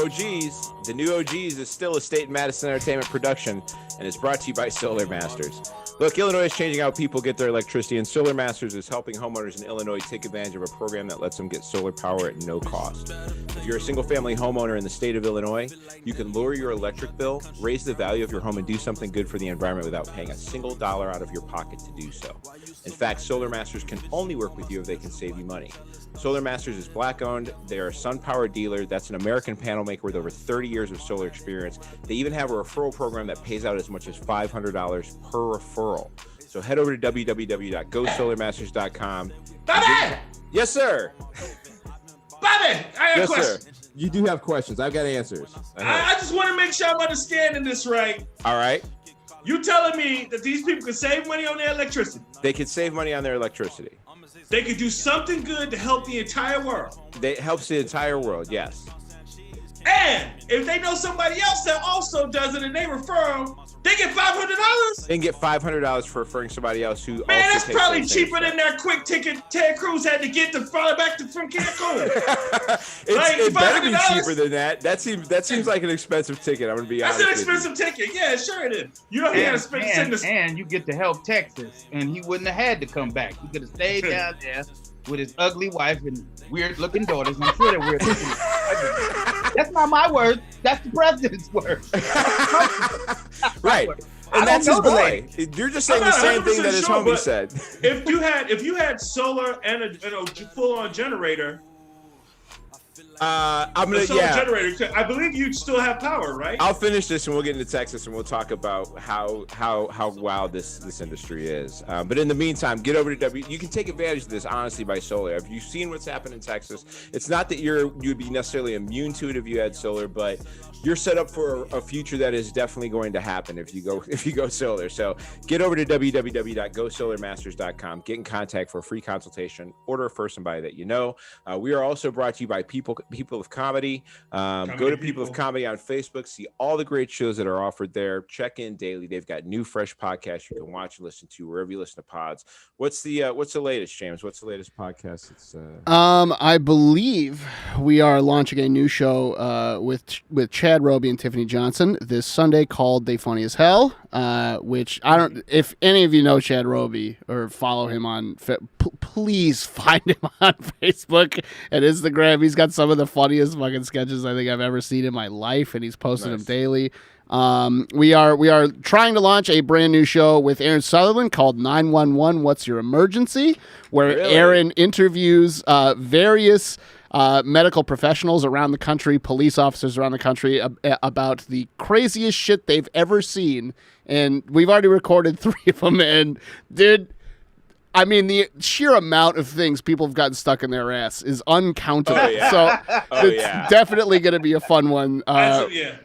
OGs. The new OGs is still a State and Madison Entertainment production, and it's brought to you by Solar Masters. Look, Illinois is changing how people get their electricity, and Solar Masters is helping homeowners in Illinois take advantage of a program that lets them get solar power at no cost. If you're a single-family homeowner in the state of Illinois, you can lower your electric bill, raise the value of your home, and do something good for the environment without paying a single dollar out of your pocket to do so. In fact, Solar Masters can only work with you if they can save you money. Solar Masters is Black-owned. They are a SunPower dealer. That's an American panel maker with over 30 years of solar experience. They even have a referral program that pays out as much as $500 per referral. So head over to www.gosolarmasters.com. Bobby! Yes, sir. Bobby, I have a question. Sir. You do have questions. I've got answers. I just want to make sure I'm understanding this right. All right. You telling me that these people can save money on their electricity? They could save money on their electricity. They could do something good to help the entire world. It helps the entire world, yes. And if they know somebody else that also does it and they refer them, they get $500? They can get $500 for referring somebody else who Man, also that's takes probably those cheaper things. than that quick ticket Ted Cruz had to get to fly back from Cancun. It better be $500? cheaper than that. That seems like an expensive ticket. I'm gonna be honest. That's an expensive ticket. Yeah, sure it is. You know he had to spend and you get to help Texas, and he wouldn't have had to come back. He could have stayed down there with his ugly wife and weird-looking daughters. I'm sure they're weird-looking. That's not my word. That's the president's word. Right. And that's his boy. You're just saying the same thing that his homie said. If you had solar and a full-on generator, I'm gonna generator, I believe you'd still have power, right? I'll finish this and we'll get into Texas and we'll talk about how wild this industry is. But in the meantime, get over to you can take advantage of this honestly by solar. Have you seen what's happened in Texas? It's not that you'd be necessarily immune to it if you had solar, but you're set up for a future that is definitely going to happen if you go solar. So get over to www.gosolarmasters.com. Get in contact for a free consultation. Order a first somebody that you know. We are also brought to you by People of Comedy. Go to People of Comedy on Facebook. See all the great shows that are offered there. Check in daily. They've got new, fresh podcasts you can watch and listen to wherever you listen to pods. What's the latest, James? What's the latest podcast? I believe we are launching a new show with Chad Roby and Tiffany Johnson this Sunday called They Funny as Hell, which I don't, if any of you know Chad Roby or follow him on, please find him on Facebook and Instagram. He's got some of the funniest fucking sketches I think I've ever seen in my life, and he's posting them daily. We are trying to launch a brand new show with Aaron Sutherland called 911 What's Your Emergency, where Aaron interviews various medical professionals around the country, police officers around the country about the craziest shit they've ever seen. And we've already recorded 3 of them. And dude, I mean, the sheer amount of things people have gotten stuck in their ass is uncountable. Oh, yeah. So it's definitely going to be a fun one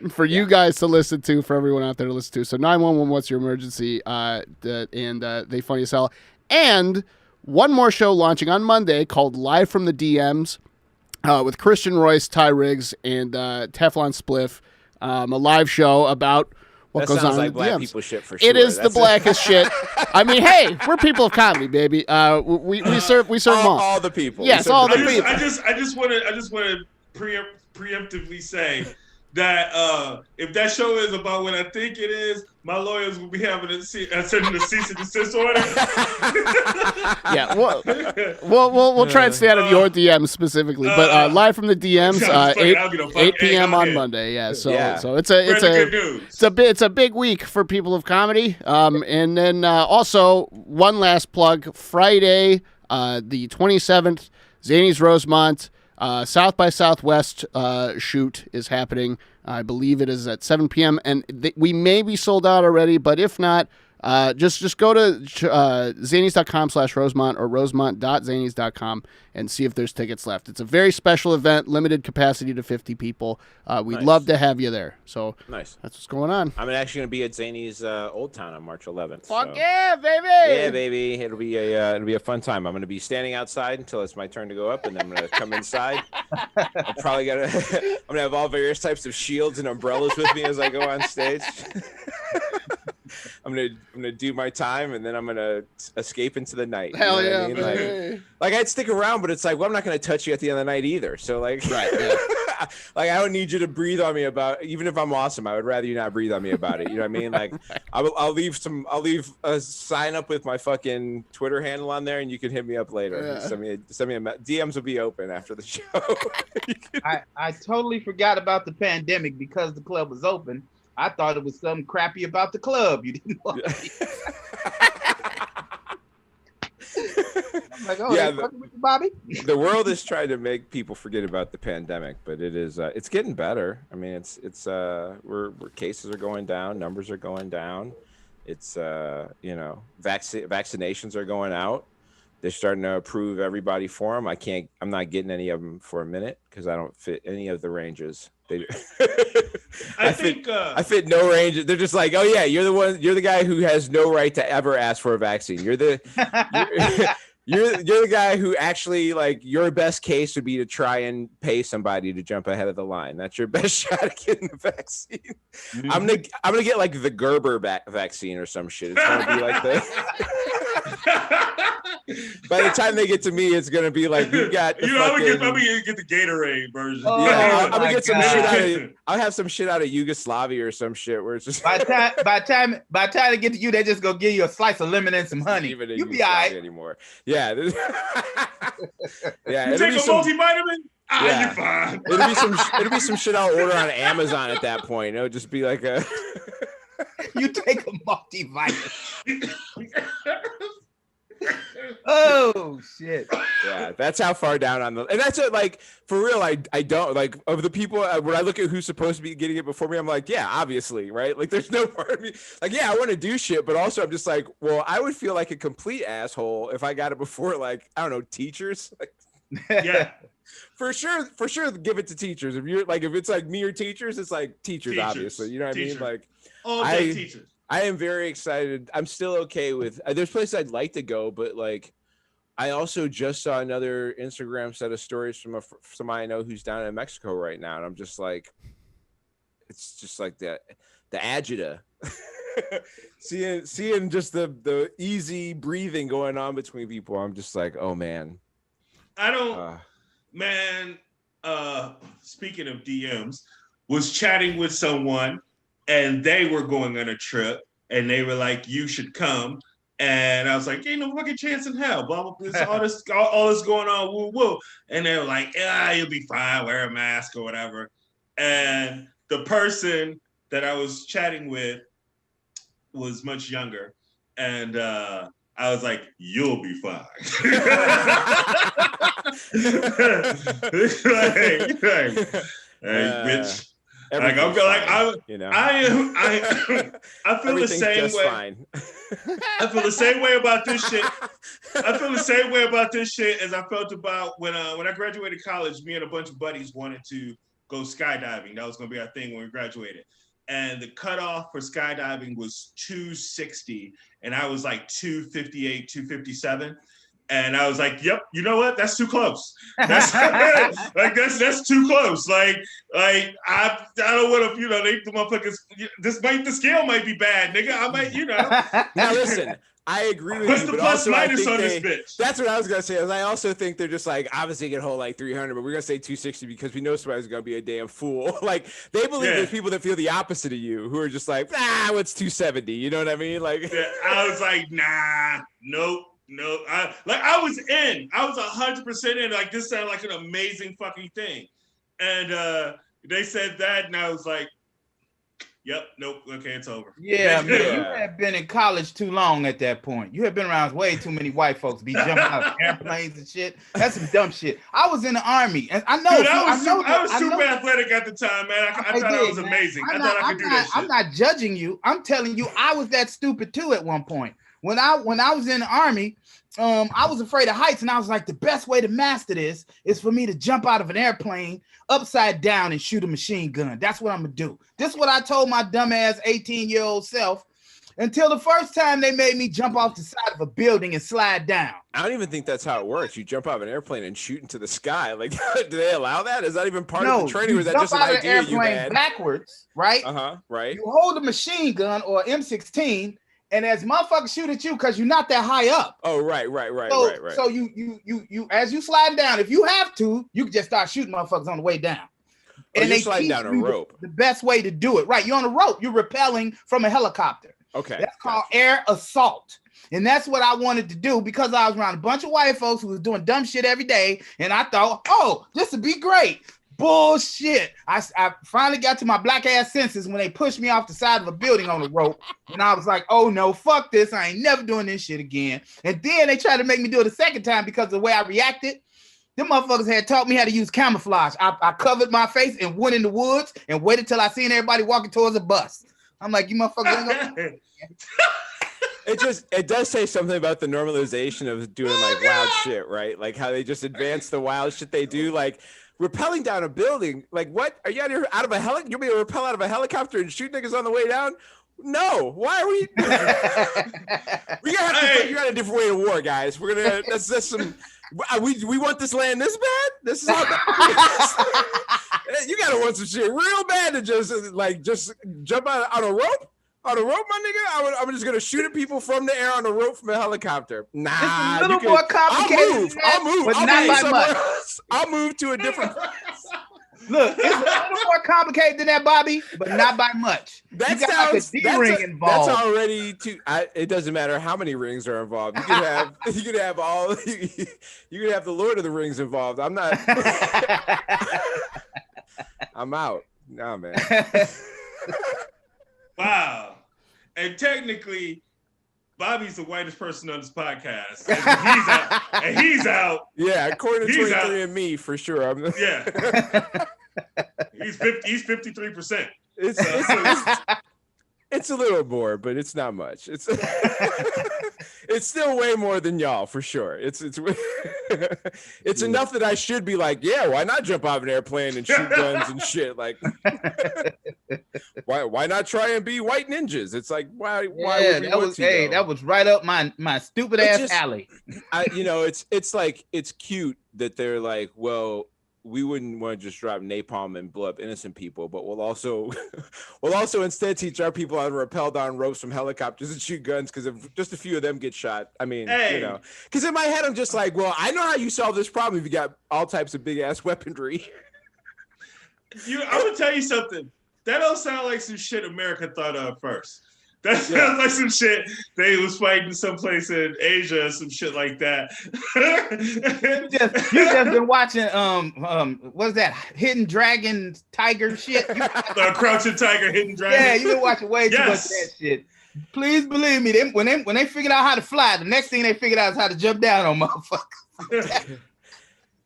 for you guys to listen to, for everyone out there to listen to. So 911, What's Your Emergency? And They Funny as Hell. And one more show launching on Monday called Live from the DMs with Christian Royce, Ty Riggs, and Teflon Spliff. A live show about what goes on like in black DMs. people shit for sure. It is the blackest shit. I mean, hey, we're people of comedy, baby. We serve all the people. Yes, all the people. I just want to preemptively say that if that show is about what I think it is, my lawyers will be having sending a cease and desist order. Yeah, we'll try and stay out of your DMs specifically, but live from the DMs, 8 p.m. on Monday. Yeah, so it's a big week for people of comedy. And then also one last plug: Friday, the 27th, Zany's Rosemont. South by Southwest shoot is happening. I believe it is at 7 p.m. And we may be sold out already, but if not, just go to zanies.com/Rosemont or rosemont.zanies.com and see if there's tickets left. It's a very special event, limited capacity to 50 people. We'd love to have you there. So nice. That's what's going on. I'm actually going to be at Zany's Old Town on March 11th. Fuck yeah, baby! Yeah, baby. It'll be a fun time. I'm going to be standing outside until it's my turn to go up, and then I'm going to come inside. I'm probably I'm going to have all various types of shields and umbrellas with me as I go on stage. I'm gonna do my time, and then I'm gonna escape into the night. Hell you know yeah, like I'd stick around, but it's like, well, I'm not gonna touch you at the end of the night either. So like, right? Yeah. Like, I don't need you to breathe on me about, even if I'm awesome, I would rather you not breathe on me about it. You know what I mean? Like, I'll leave a sign up with my fucking Twitter handle on there, and you can hit me up later. Yeah. Send me DMs will be open after the show. I totally forgot about the pandemic because the club was open. I thought it was something crappy about the club. You didn't want me. I'm like, oh, Yeah, fucking with you, Bobby. The world is trying to make people forget about the pandemic, but it is it's getting better. I mean, it's we're cases are going down, numbers are going down. It's vaccinations are going out. They're starting to approve everybody for them. I'm not getting any of them for a minute because I don't fit any of the ranges. I fit no range. They're just like, oh yeah, you're the guy who has no right to ever ask for a vaccine. You're the guy who actually, like, your best case would be to try and pay somebody to jump ahead of the line. That's your best shot at getting the vaccine. Mm-hmm. I'm gonna get like the Gerber vaccine or some shit. It's gonna be like the by the time they get to me, it's gonna be like, we got the I'm gonna get the Gatorade version. Oh, yeah, I'm gonna get some shit out of, God. I'll have some shit out of Yugoslavia or some shit where it's just by the time they get to you, they just gonna give you a slice of lemon and some honey. You be all right anymore. Yeah. Yeah. You take a multivitamin? Yeah. You're fine. It'll be some shit I'll order on Amazon at that point. It'll just be like a you take a multivitamin. Oh shit. Yeah, that's how far down on the, and that's it. Like, for real, I don't, like, of the people when I look at who's supposed to be getting it before me, I'm like, yeah, obviously, right? Like, there's no part of me like, yeah, I want to do shit, but also I'm just like, well, I would feel like a complete asshole if I got it before, like, I don't know, teachers. Like, Yeah. For sure, give it to teachers. If it's like me or teachers, it's like teachers. Obviously, you know what I mean? Like, all day teachers. I am very excited. I'm still okay with. There's places I'd like to go, but like, I also just saw another Instagram set of stories from somebody I know who's down in Mexico right now, and I'm just like, it's just like the agita. seeing just the easy breathing going on between people. I'm just like, oh man. I don't. Man, speaking of DMs, was chatting with someone and they were going on a trip and they were like, you should come. And I was like, ain't no fucking chance in hell. Blah, blah, blah. All this going on, woo, woo. And they were like, you'll be fine, wear a mask or whatever. And the person that I was chatting with was much younger. And I was like, you'll be fine. Bitch. Like, I'm like, I feel the same way. Fine. I feel the same way about this shit. I feel the same way about this shit as I felt about when I graduated college. Me and a bunch of buddies wanted to go skydiving. That was going to be our thing when we graduated. And the cutoff for skydiving was 260, and I was like 258, 257. And I was like, yep, you know what? That's too close. That's like that's too close. Like I don't want to, they the motherfuckers. The scale might be bad, nigga. I might, Now listen, I agree with what's you. The plus minus on this bitch? That's what I was gonna say. I also think they're just like, obviously you can hold like 300, but we're gonna say 260 because we know somebody's gonna be a damn fool. Like, they believe there's people that feel the opposite of you who are just like, what's 270? You know what I mean? Like, I was like, nah, nope. No, I was 100% in. Like, this sounded like an amazing fucking thing. And they said that, and I was like, yep, nope, okay, it's over. Yeah, man, you had been in college too long at that point. You had been around way too many white folks be jumping out of airplanes and shit. That's some dumb shit. I was in the Army, and I know. Dude, I was super athletic at the time, man. I thought I was amazing. I thought I could do that shit. I'm not judging you. I'm telling you, I was that stupid too at one point. When I was in the Army, I was afraid of heights, and I was like, the best way to master this is for me to jump out of an airplane upside down and shoot a machine gun. That's what I'm gonna do. This is what I told my dumbass 18-year-old self until the first time they made me jump off the side of a building and slide down. I don't even think that's how it works. You jump out of an airplane and shoot into the sky. Like, do they allow that? Is that even part of the training? Or is that just an idea you had? Backwards, right? Right. You hold a machine gun or M16. And as motherfuckers shoot at you because you're not that high up. Oh, right. So you as you slide down, if you have to, you can just start shooting motherfuckers on the way down. And you're they sliding teach down a you rope. the best way to do it. Right. You're on a rope. You're rappelling from a helicopter. Okay. That's called air assault. And that's what I wanted to do because I was around a bunch of white folks who was doing dumb shit every day. And I thought, oh, this would be great. Bullshit. I finally got to my black ass senses when they pushed me off the side of a building on a rope. And I was like, oh no, fuck this. I ain't never doing this shit again. And then they tried to make me do it a second time because of the way I reacted. Them motherfuckers had taught me how to use camouflage. I covered my face and went in the woods and waited till I seen everybody walking towards a bus. I'm like, you motherfuckers. It does say something about the normalization of doing like wild shit, right? Like how they just advance the wild shit they do, like rappelling down a building. Like, what? Are you out of a helicopter? You're going to rappel out of a helicopter and shoot niggas on the way down? No. Why are we? We gotta have to figure out a different way to war, guys. We're gonna. That's some. We want this land this bad. This is how bad. You gotta want some shit real bad to just jump out on a rope. On a rope, my nigga. I'm just gonna shoot at people from the air on a rope from a helicopter. Nah, it's a little more complicated. I'll move, but not by much. I'll move to a different place. Look, it's a little more complicated than that, Bobby, but not by much. That you got sounds like a D-ring involved. That's already too. It doesn't matter how many rings are involved. You could have you could have the Lord of the Rings involved. I'm not. I'm out. Nah, man. Wow. And technically, Bobby's the whitest person on this podcast. And he's out. Yeah, according to 23andMe, for sure. Yeah. He's 53%. It's a little more, but it's not much. It's still way more than y'all, for sure. It's enough that I should be like, yeah, why not jump off an airplane and shoot guns and shit? Like, why not try and be white ninjas? It's like, why would we want to, that was right up my stupid ass alley. It's cute that they're like, well, we wouldn't want to just drop napalm and blow up innocent people, but we'll also instead teach our people how to rappel down ropes from helicopters and shoot guns, because if just a few of them get shot, I mean, because in my head I'm just like, well, I know how you solve this problem if you got all types of big ass weaponry. I'm gonna tell you something. That don't sound like some shit America thought of first. That sounds like some shit they was fighting someplace in Asia or some shit like that. you just been watching what's that Hidden Dragon Tiger shit? Crouching Tiger, Hidden Dragon. Yeah, you've been watching way too much of that shit. Please believe me, when they figured out how to fly, the next thing they figured out is how to jump down on motherfuckers.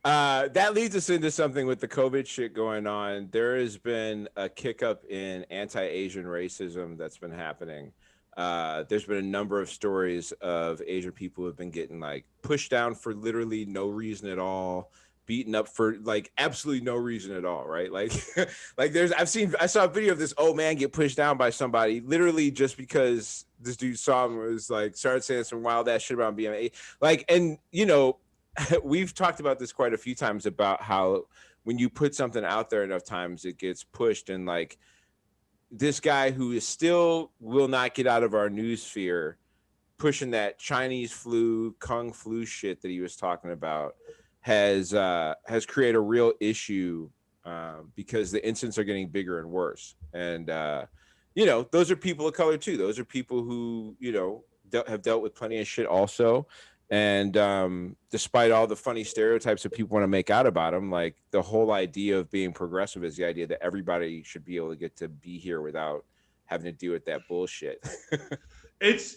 That leads us into something with the COVID shit going on. There has been a kick up in anti-Asian racism that's been happening. There's been a number of stories of Asian people who have been getting like pushed down for literally no reason at all, beaten up for like absolutely no reason at all, right? Like, I saw a video of this old man get pushed down by somebody literally just because this dude saw him, was like started saying some wild ass shit about BMA. Like, and we've talked about this quite a few times about how when you put something out there enough times, it gets pushed. And like this guy who is still will not get out of our news sphere, pushing that Chinese flu, Kung flu shit that he was talking about, has created a real issue because the incidents are getting bigger and worse. And, those are people of color too. Those are people who, have dealt with plenty of shit also. And despite all the funny stereotypes that people want to make out about them, like the whole idea of being progressive is the idea that everybody should be able to get to be here without having to deal with that bullshit. It's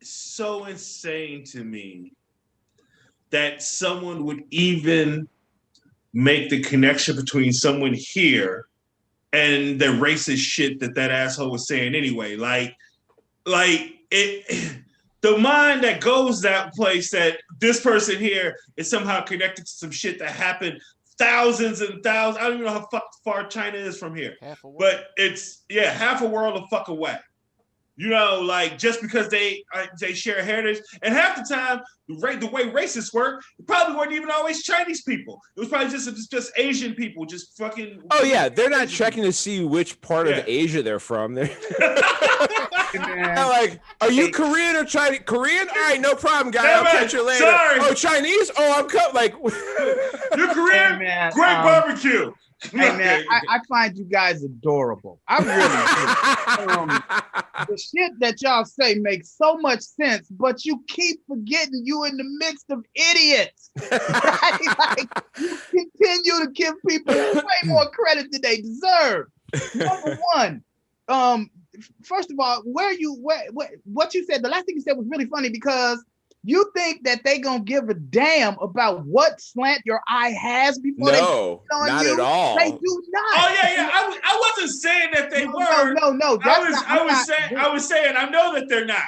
so insane to me that someone would even make the connection between someone here and the racist shit that asshole was saying anyway. Like it. The mind that goes that place, that this person here is somehow connected to some shit that happened thousands and thousands. I don't even know how far China is from here, but it's half a world of fuck away. Like just because they share heritage, and half the time the way racists work, it probably weren't even always Chinese people. It was probably just Asian people, just fucking. Oh yeah, they're not checking to see which part of Asia they're from. They're like, are you Korean or Chinese? Korean? All right, no problem, guy. I'll catch you later. Sorry. Oh, Chinese? Oh, I'm like. You're Korean? Great barbecue. Hey man, I find you guys adorable. I really do. The shit that y'all say makes so much sense, but you keep forgetting you in the midst of idiots. Right? Like, you continue to give people way more credit than they deserve. Number one, first of all, what you said, the last thing you said was really funny because you think that they gonna give a damn about what slant your eye has before no, they not you? at all. They do not. Oh yeah. I wasn't saying that they were. No. I was saying I know that they're not.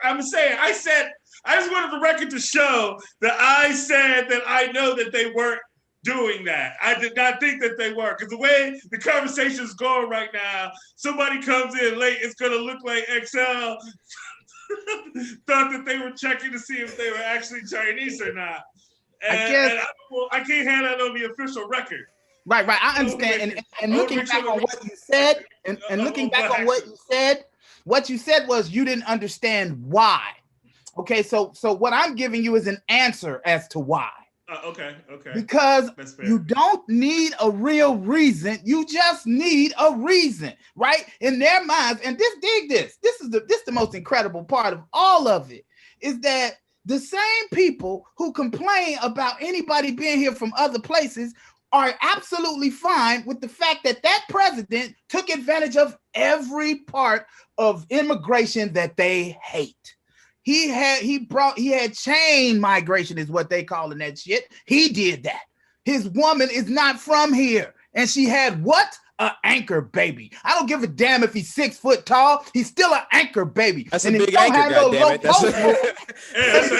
I'm saying I just wanted the record to show that I said that I know that they weren't doing that. I did not think that they were, because the way the conversation is going right now, somebody comes in late, it's gonna look like XL thought that they were checking to see if they were actually Chinese or not. And I can't have that on the official record. Right. I understand. And looking back on what you said, and looking back on what you said was you didn't understand why. Okay, so what I'm giving you is an answer as to why. Okay. Because you don't need a real reason. You just need a reason, right? In their minds, and dig this. This is the most incredible part of all of it, is that the same people who complain about anybody being here from other places are absolutely fine with the fact that that president took advantage of every part of immigration that they hate. He had chain migration is what they calling that shit. He did that. His woman is not from here. And she had what? An anchor baby. I don't give a damn if he's 6 foot tall. He's still an anchor baby. That's and a big anchor, goddammit.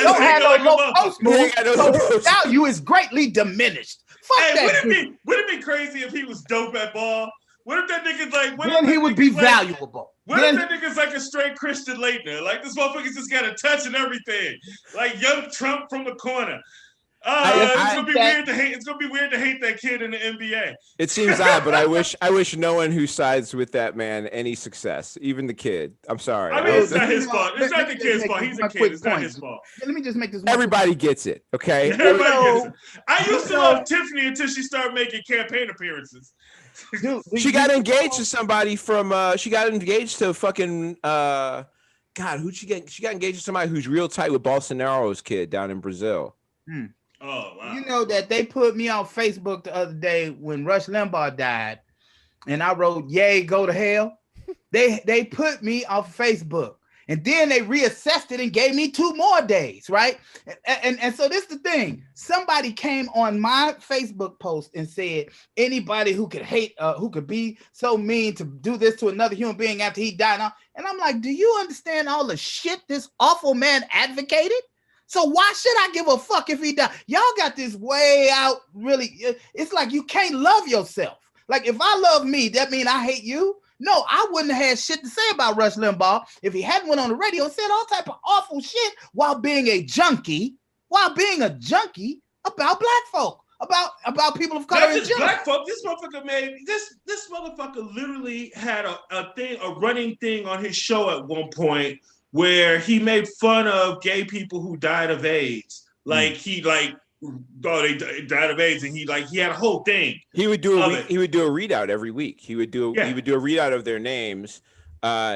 Don't have no low post move. So his value is greatly diminished. Fuck that. Would it be crazy if he was dope at ball? What if that nigga's like? Then he would be valuable. What if that nigga's like a straight Christian Leitner? Like this motherfucker's just got a touch and everything. Like young Trump from the corner. It's gonna be weird to hate. It's gonna be weird to hate that kid in the NBA. It seems odd, but I wish no one who sides with that man any success, even the kid. I'm sorry. I mean, it's not his fault. It's not the kid's fault. He's a kid. It's not his fault. Let me just make this. Everybody gets it, okay? Everybody gets it. I used to love Tiffany until she started making campaign appearances. Dude, she got engaged to somebody from. She got engaged to fucking. God, who'd she get? She got engaged to somebody who's real tight with Bolsonaro's kid down in Brazil. Oh, wow. You know that they put me on Facebook the other day when Rush Limbaugh died, and I wrote, "Yay, go to hell." They put me on Facebook, and then they reassessed it and gave me 2 more days, right? And so this is the thing. Somebody came on my Facebook post and said anybody who could hate, who could be so mean to do this to another human being after he died. And I'm like, do you understand all the shit this awful man advocated? So why should I give a fuck if he died? Y'all got this way out, really. It's like you can't love yourself. Like if I love me, that means I hate you? No, I wouldn't have had shit to say about Rush Limbaugh if he hadn't went on the radio and said all type of awful shit while being a junkie about black folk, about people of color. Not just black folk. This motherfucker made this motherfucker literally had a running thing on his show at one point where he made fun of gay people who died of AIDS. Like they died of AIDS, and he had a whole thing. He would do a readout every week. He would do a readout of their names.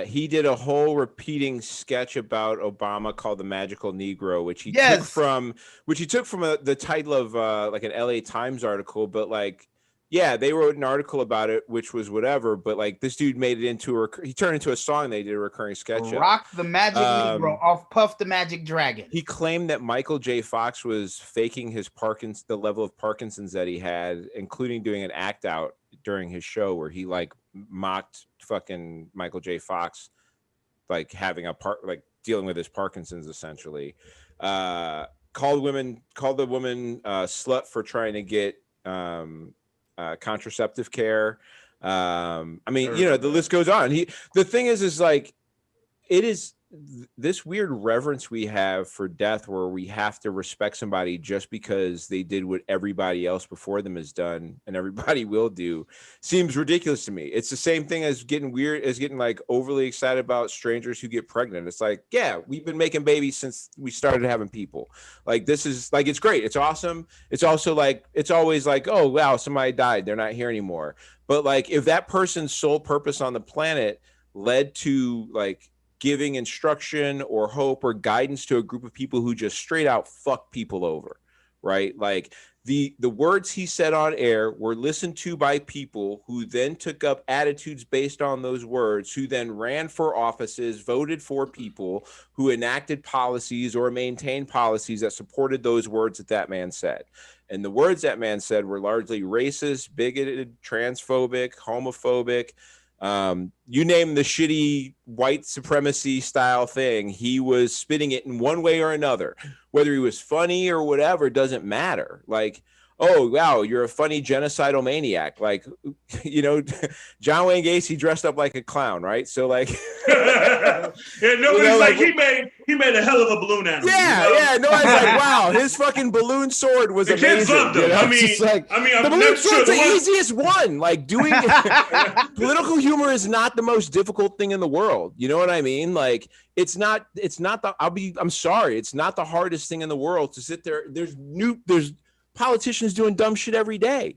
He did a whole repeating sketch about Obama called "The Magical Negro," which he took from the title of like an LA Times article, but like. Yeah, they wrote an article about it, which was whatever, but like this dude made it into he turned into a song. They did a recurring sketch. Rock the Magic Negro off Puff the Magic Dragon. He claimed that Michael J. Fox was faking the level of Parkinson's that he had, including doing an act out during his show where he like mocked fucking Michael J. Fox, like having dealing with his Parkinson's essentially. Called the woman slut for trying to get contraceptive care. I mean, the list goes on. The thing is like, it is this weird reverence we have for death, where we have to respect somebody just because they did what everybody else before them has done and everybody will do, seems ridiculous to me. It's the same thing as getting like overly excited about strangers who get pregnant. It's like, yeah, we've been making babies since we started having people. Like, this is like, it's great, it's awesome. It's also like, it's always like, oh wow, somebody died, they're not here anymore. But like, if that person's sole purpose on the planet led to like giving instruction or hope or guidance to a group of people who just straight out fuck people over, right? Like, the words he said on air were listened to by people who then took up attitudes based on those words, who then ran for offices, voted for people who enacted policies or maintained policies that supported those words that man said. And the words that man said were largely racist, bigoted, transphobic, homophobic. You name the shitty white supremacy style thing, he was spitting it in one way or another. Whether he was funny or whatever doesn't matter. Like, oh wow, you're a funny genocidal maniac. Like, you know, John Wayne Gacy dressed up like a clown, right? So like, yeah, nobody's like, he made a hell of a balloon animal. Yeah, nobody's like, wow, his fucking balloon sword was amazing. Kids loved him. You know? The balloon sword's the easiest one. Like, doing political humor is not the most difficult thing in the world. You know what I mean? Like, it's not I'm sorry, it's not the hardest thing in the world to sit there. There's politicians doing dumb shit every day.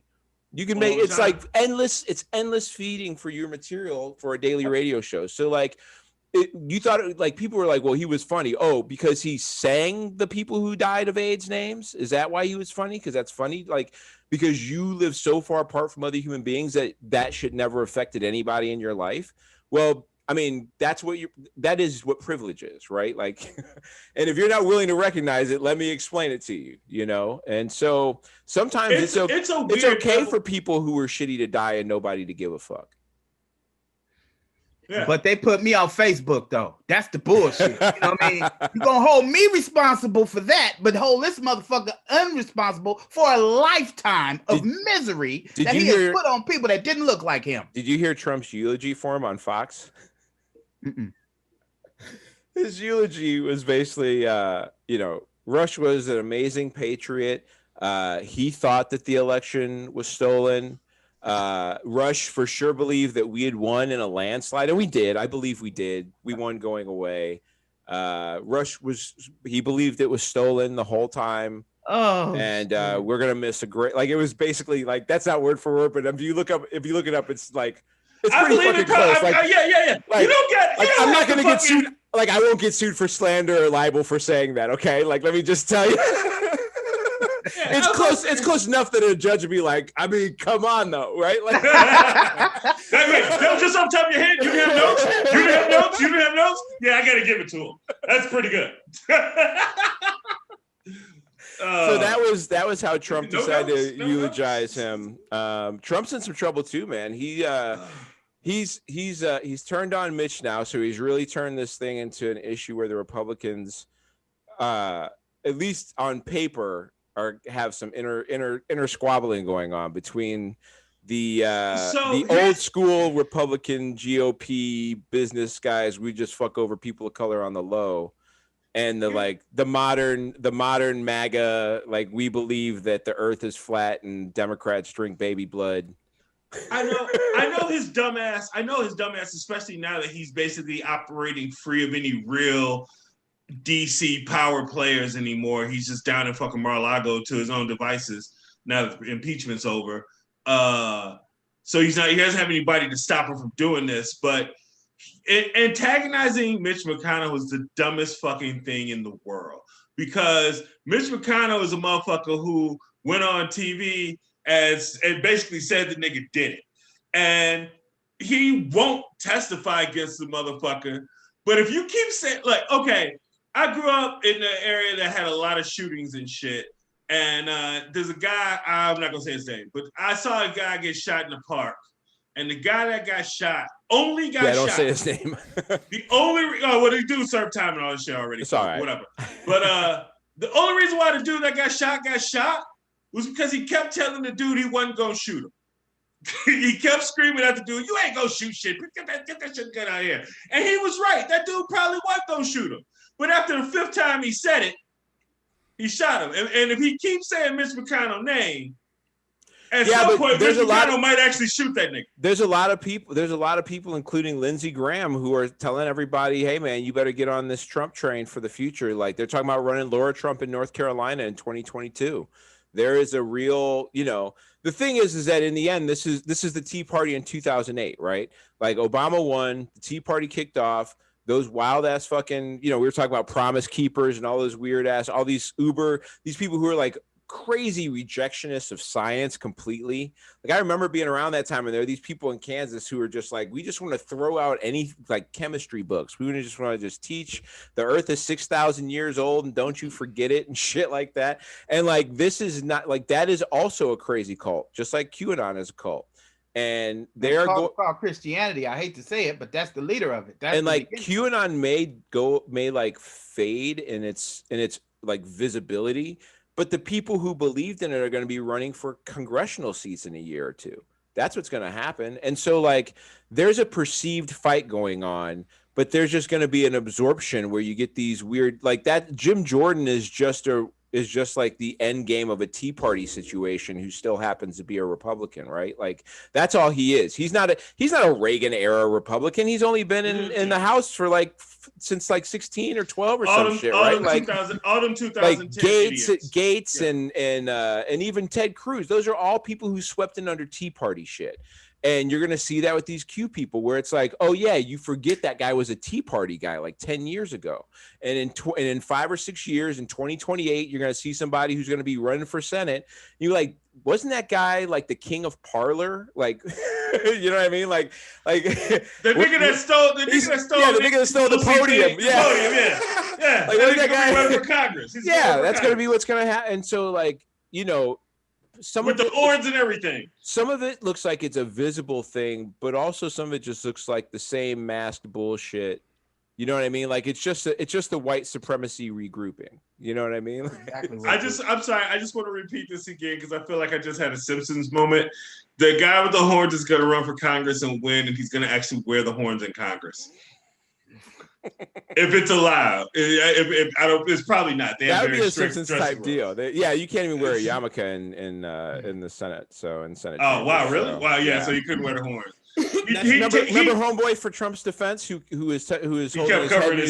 You can make it's like endless. It's endless feeding for your material for a daily radio show. So like, you thought like people were like, well, he was funny. Oh, because he sang the people who died of AIDS names. Is that why he was funny? Because that's funny. Like, because you live so far apart from other human beings that should never affected anybody in your life. Well, I mean, that is what privilege is, right? Like, and if you're not willing to recognize it, let me explain it to you, you know? And so sometimes it's okay for people who are shitty to die and nobody to give a fuck. Yeah. But they put me on Facebook though. That's the bullshit. You know what I mean? You're gonna hold me responsible for that, but hold this motherfucker unresponsible for a lifetime of misery that he has put on people that didn't look like him. Did you hear Trump's eulogy for him on Fox? Mm-mm. His eulogy was basically, Rush was an amazing patriot. He thought that the election was stolen. Rush for sure believed that we had won in a landslide, and we did. I believe we did. We won going away. Rush he believed it was stolen the whole time. Oh, and we're gonna miss a great. Like, it was basically like, that's not word for word, but if you look it up, it's like, it's pretty fucking close. Like, yeah. Like, you don't get. Like, I'm not gonna get sued. Like, I won't get sued for slander or libel for saying that. Okay, like, let me just tell you. It's close. It's close enough that a judge would be like, I mean, come on, though, right? Like, that was just off the top of your head. You didn't have notes. You didn't have notes. Yeah, I gotta give it to him. That's pretty good. So that was how Trump decided to eulogize him. Trump's in some trouble too, man. He's turned on Mitch now, so he's really turned this thing into an issue where the Republicans, at least on paper, have some inner squabbling going on between the old school Republican GOP business guys. We just fuck over people of color on the low, and the modern MAGA, like, we believe that the earth is flat and Democrats drink baby blood. I know his dumbass, especially now that he's basically operating free of any real DC power players anymore. He's just down in fucking Mar-a-Lago to his own devices now that the impeachment's over. So he doesn't have anybody to stop him from doing this, but antagonizing Mitch McConnell was the dumbest fucking thing in the world, because Mitch McConnell is a motherfucker who went on TV and basically said the nigga did it. And he won't testify against the motherfucker. But if you keep saying, like, okay, I grew up in an area that had a lot of shootings and shit. And there's a guy, I'm not gonna say his name, but I saw a guy get shot in the park. And the guy that got shot only got shot. Yeah, don't say his name. The only, well, they do serve time and all this shit already. It's all right. Whatever. But the only reason why the dude that got shot was because he kept telling the dude he wasn't gonna shoot him. he kept screaming at the dude, "You ain't gonna shoot shit. Get that shit gun out of here." And he was right. That dude probably wasn't gonna shoot him. But after the 5th time he said it, he shot him. And if he keeps saying Mitch McConnell's name, at some point, Mitch McConnell might actually shoot that nigga. There's a lot of people, including Lindsey Graham, who are telling everybody, "Hey, man, you better get on this Trump train for the future." Like they're talking about running Laura Trump in North Carolina in 2022. There is a real, the thing is that in the end, this is the Tea Party in 2008, right? Like Obama won, the Tea Party kicked off. Those wild ass fucking, we were talking about Promise Keepers and all those weird ass, all these these people who are like crazy rejectionists of science completely. Like I remember being around that time and there are these people in Kansas who are just like, we just want to throw out any like chemistry books. We just want to just teach the earth is 6,000 years old and don't you forget it and shit like that. And like, this is not like, that is also a crazy cult, just like QAnon is a cult. And they're called Christianity. I hate to say it, but that's the leader of it. And like QAnon may like fade in its like visibility, but the people who believed in it are going to be running for congressional seats in a year or two. That's what's going to happen. And so like there's a perceived fight going on, but there's just going to be an absorption where you get these weird, like that Jim Jordan is just like the end game of a Tea Party situation who still happens to be a Republican, right? Like that's all he is. He's not a Reagan era Republican. He's only been in the House for like since like 16 or 12 or some shit, right? Like 2010. Like Gates and even Ted Cruz. Those are all people who swept in under Tea Party shit. And you're going to see that with these Q people where it's like, oh, yeah, you forget that guy was a Tea Party guy like 10 years ago. And in 5 or 6 years, in 2028, you're going to see somebody who's going to be running for Senate. You're like, wasn't that guy like the king of parlor? Like, you know what I mean? Like the nigga that stole the podium. Yeah. Like, what's that guy running for Congress? That's going to be what's going to happen. And so like, some with the horns and everything. Some of it looks like it's a visible thing, but also some of it just looks like the same masked bullshit. You know what I mean? Like it's just the white supremacy regrouping. You know what I mean? Exactly. I'm sorry. I just want to repeat this again because I feel like I just had a Simpsons moment. The guy with the horns is going to run for Congress and win, and he's going to actually wear the horns in Congress. If it's allowed, it's probably not. That would be a Simpsons type deal. You can't even wear a yarmulke in the Senate. So in Senate. Oh wow, really? Wow, yeah. So you couldn't wear the horns. Remember homeboy for Trump's defense who is holding his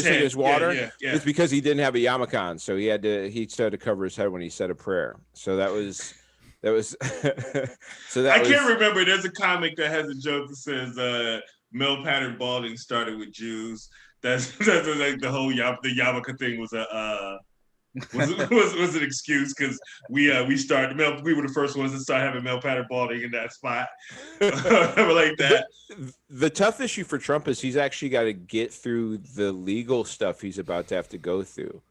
head in his water? Yeah. It's because he didn't have a yarmulke on, so he started to cover his head when he said a prayer. So that was. So that I can't remember. There's a comic that has a joke that says male pattern balding started with Jews. That's like the whole the yarmulke thing was was an excuse because we were the first ones to start having male pattern balding in that spot. Like that. The tough issue for Trump is he's actually got to get through the legal stuff he's about to have to go through.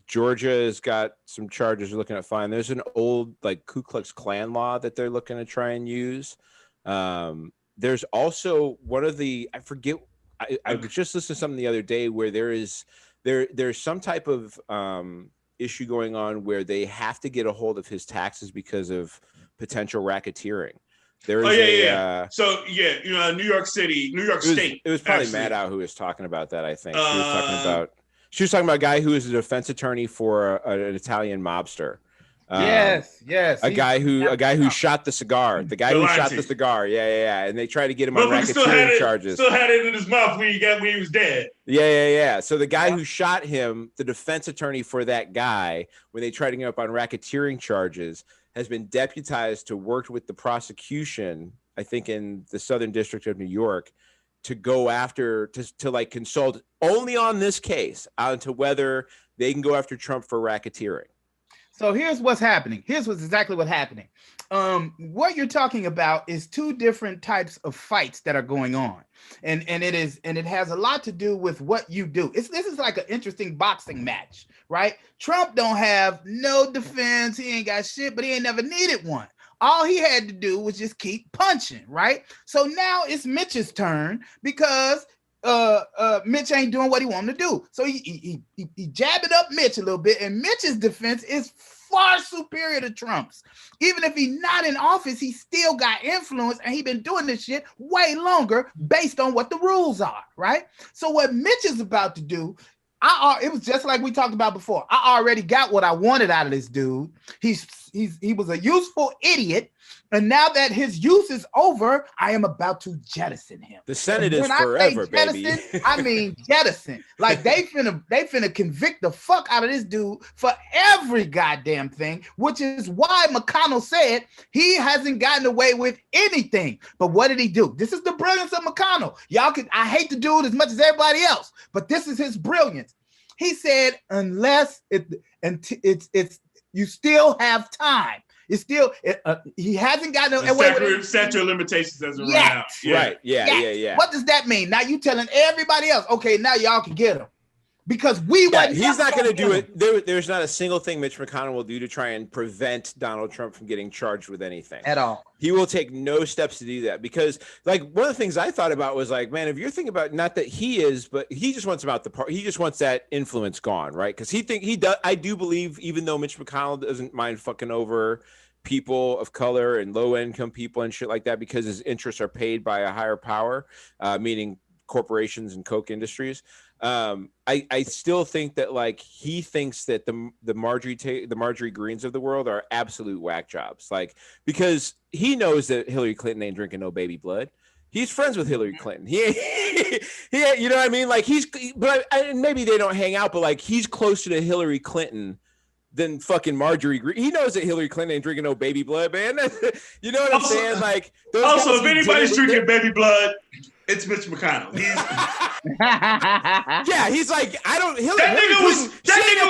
Georgia has got some charges they're looking at fine. There's an old like Ku Klux Klan law that they're looking to try and use. There's also one of the I just listened to something the other day where there's some type of issue going on where they have to get a hold of his taxes because of potential racketeering. There is So New York State. It was probably Maddow who was talking about that. I think she was talking about a guy who is a defense attorney for an Italian mobster. Yes. A guy who shot the cigar. The guy who shot the cigar. Yeah. And they tried to get him on racketeering charges. Still had it in his mouth when he was dead. Yeah. So the guy who shot him, the defense attorney for that guy, when they tried to get him up on racketeering charges, has been deputized to work with the prosecution, I think in the Southern District of New York, to go after to like consult only on this case onto whether they can go after Trump for racketeering. So here's what's happening. Here's what's exactly what's happening. What you're talking about is two different types of fights that are going on. And it has a lot to do with what you do. This is like an interesting boxing match, right? Trump don't have no defense. He ain't got shit, but he ain't never needed one. All he had to do was just keep punching, right? So now it's Mitch's turn because Mitch ain't doing what he wanted to do. So he jabbed up Mitch a little bit, and Mitch's defense is far superior to Trump's. Even if he's not in office, he still got influence, and he been doing this shit way longer based on what the rules are, right? So what Mitch is about to do, it was just like we talked about before. I already got what I wanted out of this dude. He was a useful idiot, and now that his use is over, I am about to jettison him. The Senate is forever, jettison, baby. I mean jettison. Like they finna convict the fuck out of this dude for every goddamn thing, which is why McConnell said he hasn't gotten away with anything. But what did he do? This is the brilliance of McConnell. I hate the dude as much as everybody else, but this is his brilliance. He said, unless it's you still have time. It's still he hasn't gotten away with statute of limitations doesn't run out. Yeah. Right. Yeah. What does that mean? Now you telling everybody else, okay, now y'all can get him. Because he's not going to do it. There's not a single thing Mitch McConnell will do to try and prevent Donald Trump from getting charged with anything at all. He will take no steps to do that, because like one of the things I thought about was like, man, if you're thinking about, not that he is, but he just wants about the part. He just wants that influence gone, right? Because he does. I do believe, even though Mitch McConnell doesn't mind fucking over people of color and low income people and shit like that, because his interests are paid by a higher power, meaning corporations and Koch industries. I still think that like he thinks that the Marjorie Greens of the world are absolute whack jobs, like, because he knows that Hillary Clinton ain't drinking no baby blood. He's friends with Hillary Clinton. He you know what I mean? Like maybe they don't hang out, but like he's closer to Hillary Clinton than fucking Marjorie Greene. He knows that Hillary Clinton ain't drinking no baby blood, man. You know what I'm saying? Like, also, if anybody's drinking baby blood, it's Mitch McConnell. Yeah, he's like, I don't. That nigga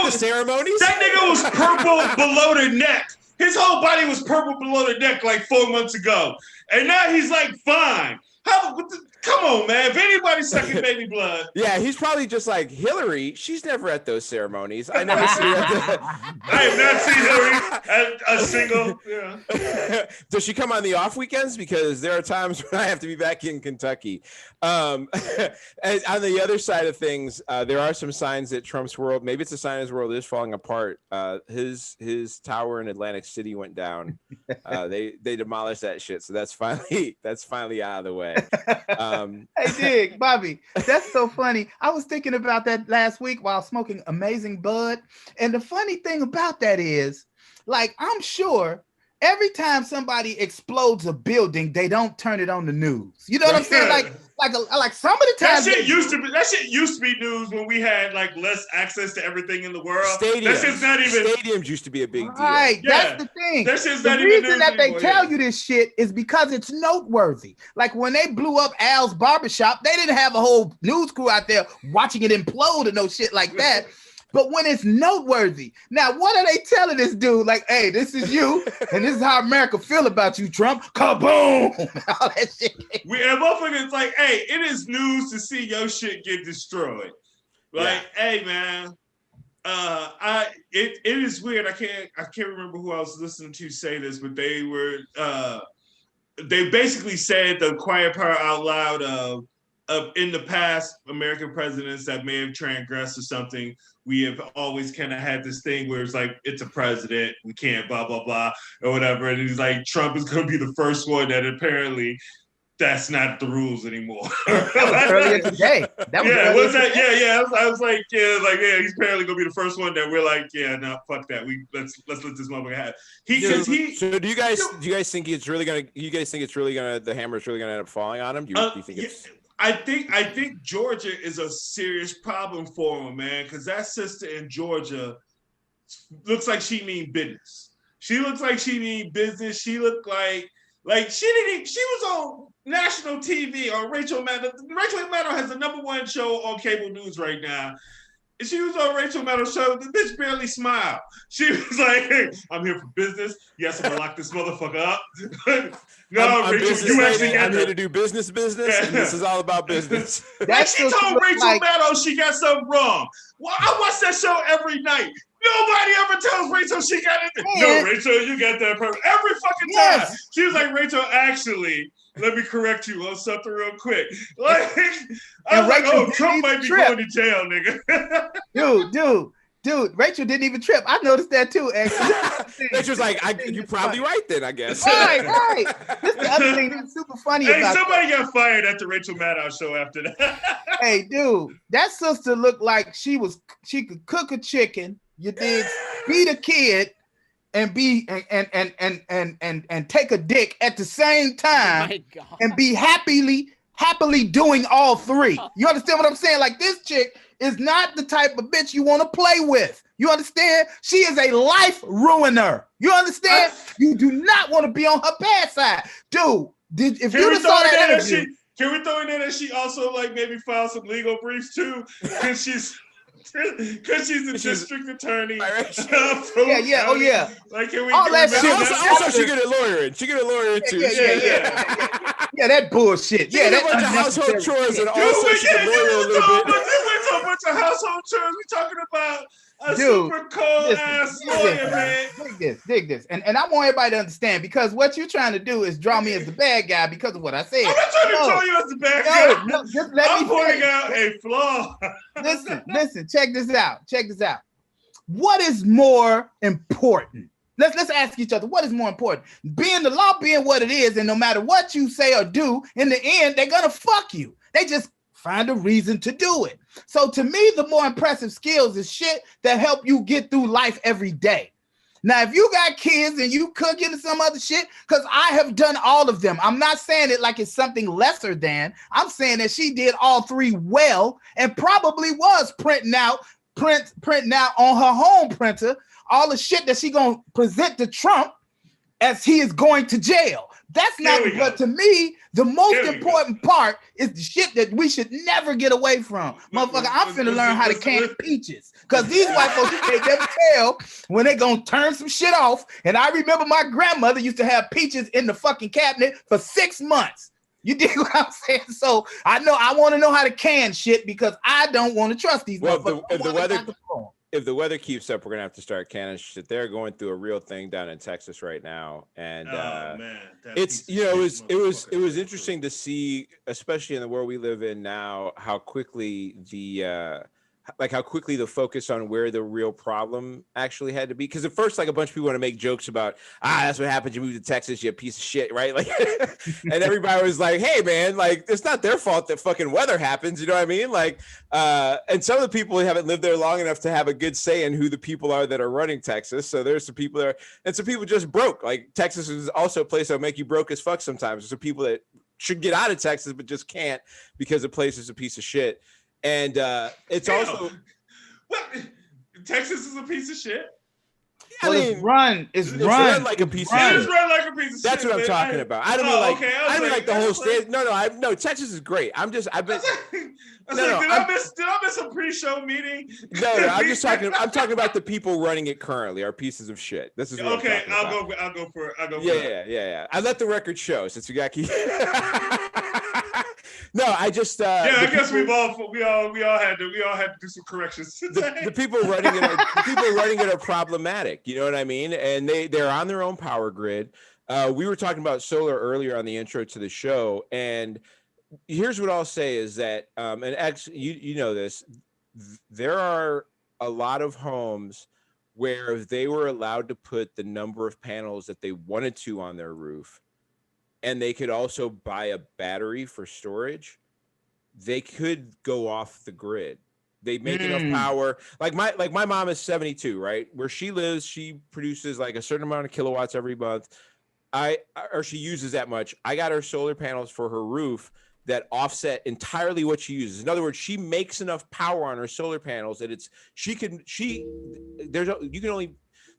was the ceremonies. That nigga was purple below the neck. His whole body was purple below the neck like 4 months ago, and now he's like fine. Come on, man. If anybody's sucking baby blood. Yeah, he's probably just like, Hillary, she's never at those ceremonies. I never see her. I have not seen Hillary at a single. Yeah. Does she come on the off weekends? Because there are times when I have to be back in Kentucky. And on the other side of things, there are some signs that Trump's world, maybe it's a sign his world is falling apart. His tower in Atlantic City went down. They demolished that shit. So that's finally out of the way. Hey, Dig, Bobby, that's so funny. I was thinking about that last week while smoking amazing bud. And the funny thing about that is, like, I'm sure every time somebody explodes a building, they don't turn it on the news. You know what I'm saying? Like some of the times that shit used to be news when we had like less access to everything in the world. Stadiums used to be a big deal. Right, yeah. That's the thing. The reason that they tell you this shit is because it's noteworthy. Like when they blew up Al's barbershop, they didn't have a whole news crew out there watching it implode and no shit like that. But when it's noteworthy, now what are they telling this dude? Like, hey, this is you, and this is how America feel about you, Trump. Kaboom! All that shit. And motherfuckers like, hey, it is news to see your shit get destroyed. Like, hey, man, it is weird. I can't remember who I was listening to say this, but they basically said the quiet part out loud of in the past, American presidents that may have transgressed or something, we have always kind of had this thing where it's like, it's a president, we can't blah, blah, blah, or whatever. And he's like, Trump is going to be the first one that apparently that's not the rules anymore. Earlier today. I was like, he's apparently going to be the first one that we're like, yeah, no, fuck that. Let's let this motherfucker have. So do you guys think it's really going to, the hammer's really going to end up falling on him? Do you think it's... I think Georgia is a serious problem for him, man, because that sister in Georgia looks like she mean business. She looks like she mean business. She looked like she was on national TV on Rachel Maddow. Rachel Maddow has the #1 show on cable news right now. And she was on Rachel Maddow's show. The bitch barely smiled. She was like, hey, I'm here for business. Yes, I'm gonna lock this motherfucker up. No, Rachel, you actually got I'm here to do business, and this is all about business. She told Rachel Maddow she got something wrong. Well, I watch that show every night. Nobody ever tells Rachel she got it. No, Rachel, you got that perfect. Every fucking time. She was like, Rachel, actually, let me correct you on something real quick. Like, I was like, oh, Trump might be going to jail, nigga. Dude, Rachel didn't even trip. I noticed that too, actually. Rachel's like, you're probably right then, I guess. Right. This is the other thing that's super funny about somebody got fired at the Rachel Maddow show after that. Hey, dude, that sister looked like she could cook a chicken, you did, beat a kid, and be and take a dick at the same time, and be happily doing all three. You understand what I'm saying? Like, this chick is not the type of bitch you want to play with. You understand? She is a life ruiner. You understand? You do not want to be on her bad side, dude. If you saw that interview, can we throw in there that she also like maybe filed some legal briefs too? Because she's a district attorney. Yeah. Like, can we? All that shit. Also, she get a lawyer in. She get a lawyer in too. Yeah, that bullshit. She did a bunch of household chores and also she get a lawyer a little bit. We went to a bunch of household chores. We talking about a super cold ass lawyer, man. Dig this. And I want everybody to understand, because what you're trying to do is draw me as the bad guy because of what I said. I'm not trying to draw you as the bad guy. No, just let I'm me pointing out a flaw. Listen, check this out. What is more important? Let's ask each other, what is more important? Being the law being what it is, and no matter what you say or do, in the end, they're gonna fuck you. They just find a reason to do it. So to me, the more impressive skills is shit that help you get through life every day. Now, if you got kids and you cooking or some other shit, because I have done all of them. I'm not saying it like it's something lesser than. I'm saying that she did all three well, and probably was printing out on her home printer all the shit that she gonna present to Trump as he is going to jail. That's not, but to me, the most important part is the shit that we should never get away from. Motherfucker, I'm finna learn how to can peaches. Because these white folks, you can't never tell when they gonna turn some shit off. And I remember my grandmother used to have peaches in the fucking cabinet for 6 months. You dig what I'm saying? So I want to know how to can shit, because I don't want to trust these motherfuckers. If the weather keeps up, we're gonna have to start canning shit. They're going through a real thing down in Texas right now, and it's it was interesting to see, especially in the world we live in now, how quickly the focus on where the real problem actually had to be. Because at first, like, a bunch of people want to make jokes about, that's what happens. You move to Texas, you piece of shit, right? Like, and everybody was like, hey, man, like, it's not their fault that fucking weather happens. You know what I mean? Like, and some of the people haven't lived there long enough to have a good say in who the people are that are running Texas. So there's some people there, and some people just broke. Like, Texas is also a place that'll make you broke as fuck sometimes. There's some people that should get out of Texas but just can't because the place is a piece of shit. And it's also Texas is a piece of shit. Well, it's run like a piece of shit. It is run like a piece of shit. That's what I'm talking about. I don't mean like I don't mean like the whole state. No, Texas is great. I've been did I miss a pre-show meeting? No, I'm talking about the people running it currently are pieces of shit. This is what I'll go for it. Yeah. I let the record show since we got key. No, I just I guess we all had to do some corrections. The people running it are problematic. You know what I mean? And they're on their own power grid. We were talking about solar earlier on the intro to the show, and here's what I'll say is that and you know this, there are a lot of homes where if they were allowed to put the number of panels that they wanted to on their roof, and they could also buy a battery for storage, they could go off the grid. They make enough power. Like my mom is 72, right? Where she lives, she produces like a certain amount of kilowatts every month. Or she uses that much. I got her solar panels for her roof that offset entirely what she uses. In other words, she makes enough power on her solar panels that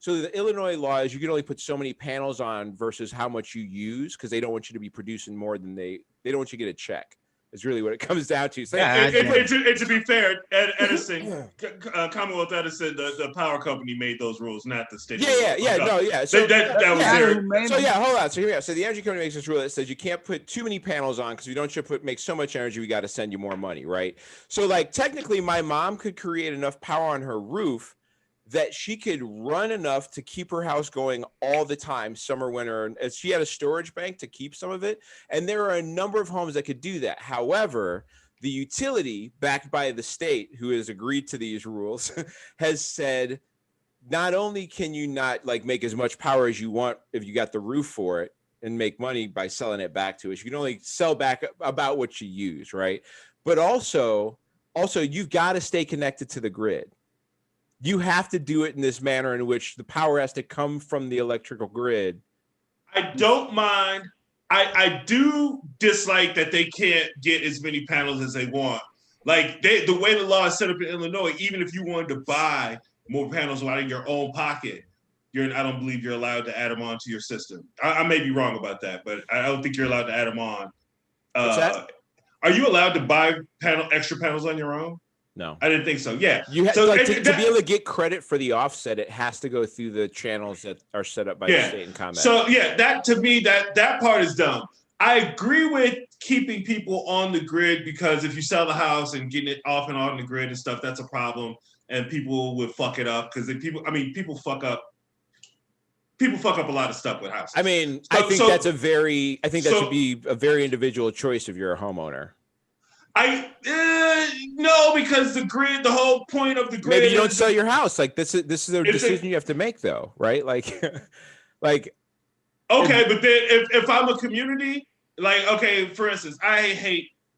so the Illinois law is you can only put so many panels on versus how much you use, because they don't want you to be producing more than they don't want you to get a check. It's really what it comes down to. So and to be fair, Edison, Commonwealth Edison, the power company made those rules, not the state. Yeah. So that was there. So yeah, hold on. So here we go. So the energy company makes this rule that says you can't put too many panels on, because we don't make so much energy, we got to send you more money, right? So like technically, my mom could create enough power on her roof that she could run enough to keep her house going all the time, summer, winter, and she had a storage bank to keep some of it. And there are a number of homes that could do that. However, The utility, backed by the state, who has agreed to these rules, has said, not only can you not like make as much power as you want if you got the roof for it and make money by selling it back to us, you can only sell back about what you use, right? But also you've got to stay connected to the grid. You have to do it in this manner in which the power has to come from the electrical grid. I don't mind. I do dislike that they can't get as many panels as they want. Like the way the law is set up in Illinois, even if you wanted to buy more panels out of your own pocket, I don't believe you're allowed to add them on to your system. I may be wrong about that, but I don't think you're allowed to add them on. What's that? Are you allowed to buy extra panels on your own? No, I didn't think so. Yeah, you have to be able to get credit for the offset. It has to go through the channels that are set up by the state and ComEd. So yeah, that to me that part is dumb. I agree with keeping people on the grid because if you sell the house and getting it off and on the grid and stuff, that's a problem, and people would fuck it up because people fuck up. People fuck up a lot of stuff with houses. I mean, I think that should be a very individual choice if you're a homeowner. No, because the grid, the whole point of the grid. Maybe you don't sell your house. Like this is a decision you have to make, though, right? Like, okay, but then if I'm a community, like, okay, for instance, I'm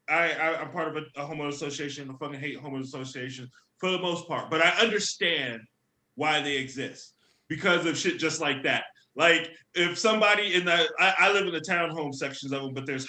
part of a homeowner association. I fucking hate homeowner associations for the most part, but I understand why they exist because of shit just like that. Like if somebody I live in the townhome sections of them, but there's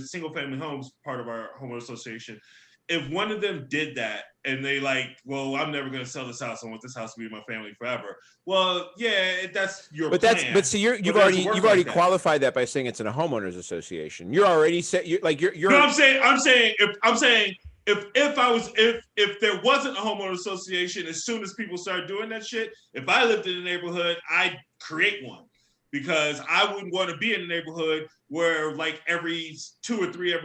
single family homes part of our homeowner association. If one of them did that and they well, I'm never going to sell this house. I want this house to be my family forever. Well, yeah, that's your plan. But see, you've already qualified that by saying it's in a homeowners association. You're already you're. No, I'm saying if there wasn't a homeowner association, as soon as people start doing that shit, if I lived in a neighborhood, I'd create one. Because I wouldn't want to be in a neighborhood where like every 2 or 3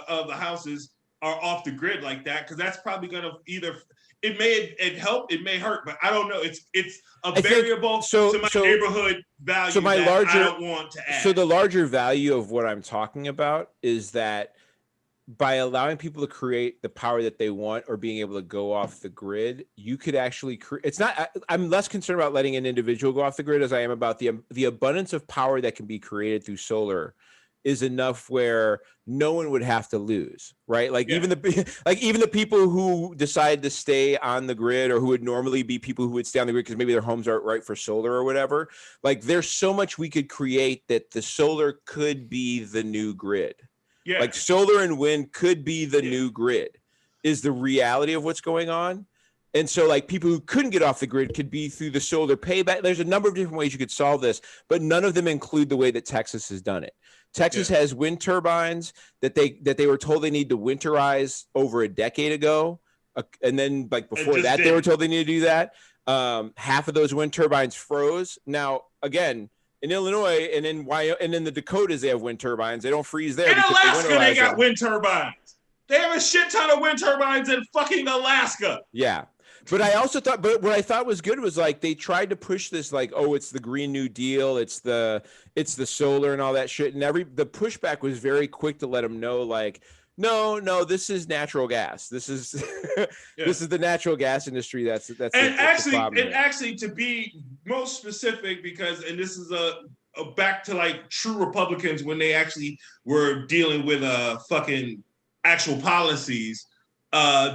of the houses are off the grid like that. Because that's probably going to it may help, it may hurt, but I don't know. It's a variable to my neighborhood value I don't want to add. So the larger value of what I'm talking about is that by allowing people to create the power that they want or being able to go off the grid, you could actually create. I'm less concerned about letting an individual go off the grid as I am about the abundance of power that can be created through solar is enough where no one would have to lose, right? Even the people who decide to stay on the grid or who would normally be people who would stay on the grid because maybe their homes aren't right for solar or whatever. Like there's so much we could create that the solar could be the new grid. Yeah. Like solar and wind could be the new grid is the reality of what's going on. And so like people who couldn't get off the grid could be through the solar payback. There's a number of different ways you could solve this, but none of them include the way that Texas has done it. Texas has wind turbines that they were told they need to winterize over a decade ago. And then like before that, they were told they need to do that. Half of those wind turbines froze. Now, again, in Illinois and in the Dakotas, they have wind turbines. They don't freeze there. In Alaska, they got wind turbines. They have a shit ton of wind turbines in fucking Alaska. Yeah. But what I thought was good was like they tried to push this like, oh, it's the Green New Deal, it's the solar and all that shit. And the pushback was very quick to let them know like, no, this is natural gas. This is this is the natural gas industry. That's actually to be most specific, because this is a back to like true Republicans when they actually were dealing with fucking actual policies.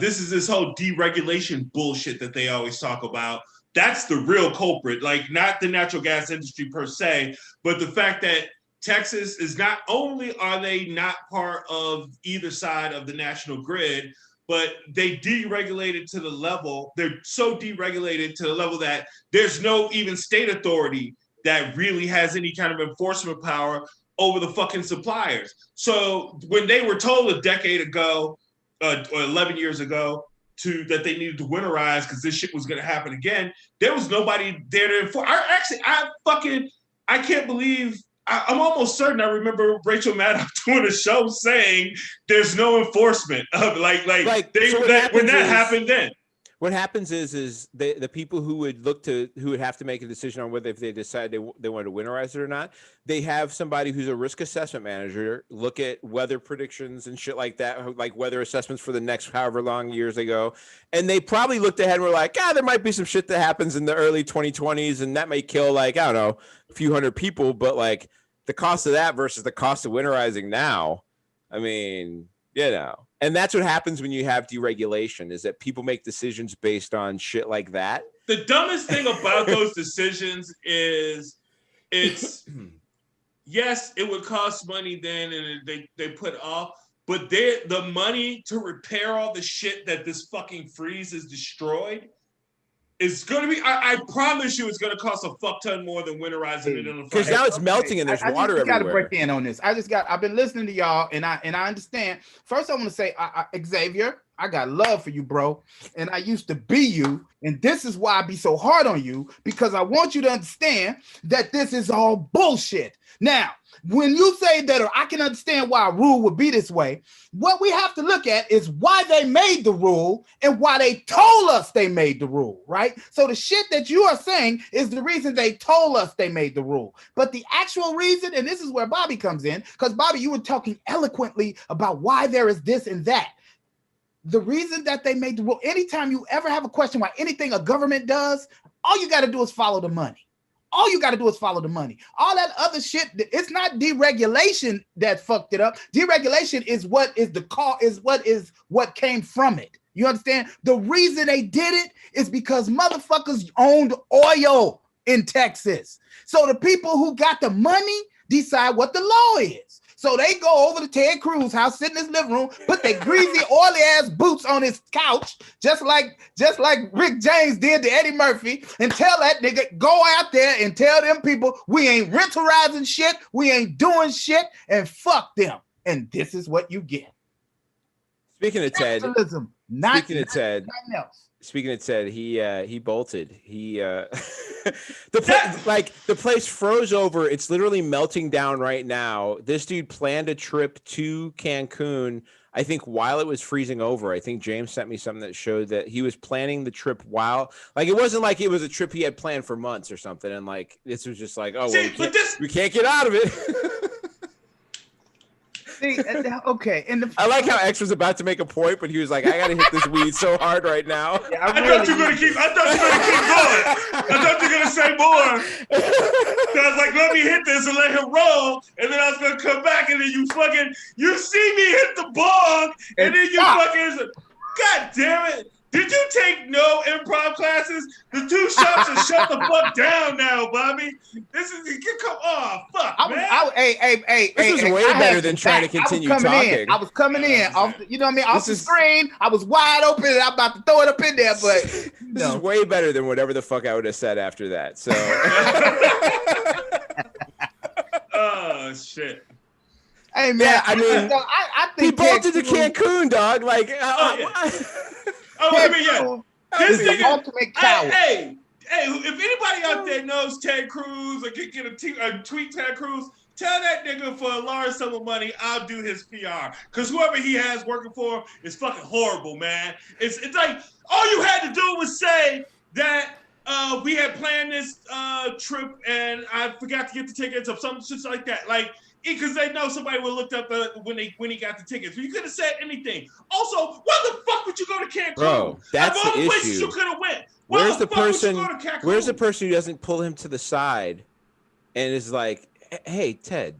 This is this whole deregulation bullshit that they always talk about. That's the real culprit, like not the natural gas industry per se, but the fact that Texas is not only are they not part of either side of the national grid, but they deregulated to the level, they're so deregulated to the level that there's no even state authority that really has any kind of enforcement power over the fucking suppliers. So when they were told a decade ago, or 11 years ago, that they needed to winterize because this shit was going to happen again, there was nobody there to enforce. I can't believe, I'm almost certain I remember Rachel Maddow doing a show saying there's no enforcement of when that happened then. what happens is the people who would have to make a decision on whether if they decide they want to winterize it or not, they have somebody who's a risk assessment manager look at weather predictions and shit like that, like weather assessments for the next however long years they go, and they probably looked ahead and were like, there might be some shit that happens in the early 2020s and that may kill like, I don't know, a few hundred people, but like the cost of that versus the cost of winterizing now, I mean, and that's what happens when you have deregulation, is that people make decisions based on shit like that. The dumbest thing about those decisions is it's, yes, it would cost money then, and they put off, but the money to repair all the shit that this fucking freeze has destroyed is going to be, I promise you, it's going to cost a fuck ton more than winterizing it in the because now it's melting and there's water everywhere. I got to break in on this. I've been listening to y'all, and I understand. First, I want to say, Xavier, I got love for you, bro, and I used to be you, and this is why I be so hard on you, because I want you to understand that this is all bullshit. Now, when you say that, or I can understand why a rule would be this way, what we have to look at is why they made the rule and why they told us they made the rule, right? So the shit that you are saying is the reason they told us they made the rule. But the actual reason, and this is where Bobby comes in, because Bobby, you were talking eloquently about why there is this and that. The reason that they made the rule, anytime you ever have a question why anything a government does, all you got to do is follow the money. All you got to do is follow the money. All that other shit, it's not deregulation that fucked it up. Deregulation is what is the call, is what came from it. You understand? The reason they did it is because motherfuckers owned oil in Texas. So the people who got the money decide what the law is. So they go over to Ted Cruz' house, sit in his living room, put their greasy, oily ass boots on his couch, just like Rick James did to Eddie Murphy, and tell that nigga, go out there and tell them people, we ain't renterizing shit, we ain't doing shit, and fuck them. And this is what you get. Speaking of Ted, Speaking of Ted, he bolted. The place froze over. It's literally melting down right now. This dude planned a trip to Cancun, I think, while it was freezing over. I think James sent me something that showed that he was planning the trip while, like, it wasn't like it was a trip he had planned for months or something. And like, this was just like, we can't get out of it. See, okay, and I like how X was about to make a point, but he was like, "I gotta hit this weed so hard right now." Yeah, I thought you were gonna keep going. I thought you were gonna say more. So I was like, "Let me hit this and let him roll," and then I was gonna come back, and then you see me hit the bong, and then you fucking, God damn it! Did you take no improv classes? The two shots are shut the fuck down now, Bobby. This is fuck, man. This is way better than trying to continue talking. I was coming in off, you know what I mean, off the screen. I was wide open, and I'm about to throw it up in there, but this is way better than whatever the fuck I would have said after that. So, oh shit. Hey man, yeah, I mean, I think he bolted to Cancun, dog. Like, This is the ultimate coward. Hey, if anybody out there knows Ted Cruz or can get a tweet Ted Cruz, tell that nigga for a large sum of money, I'll do his PR. Because whoever he has working for him is fucking horrible, man. It's like, all you had to do was say that we had planned this trip and I forgot to get the tickets or something just like that. Like, because they know somebody would have looked up when he got the tickets. But you could have said anything. Also, why the fuck would you go to Cancun? Bro, that's the issue. Places you could have went. Where's the person who doesn't pull him to the side and is like, "Hey, Ted,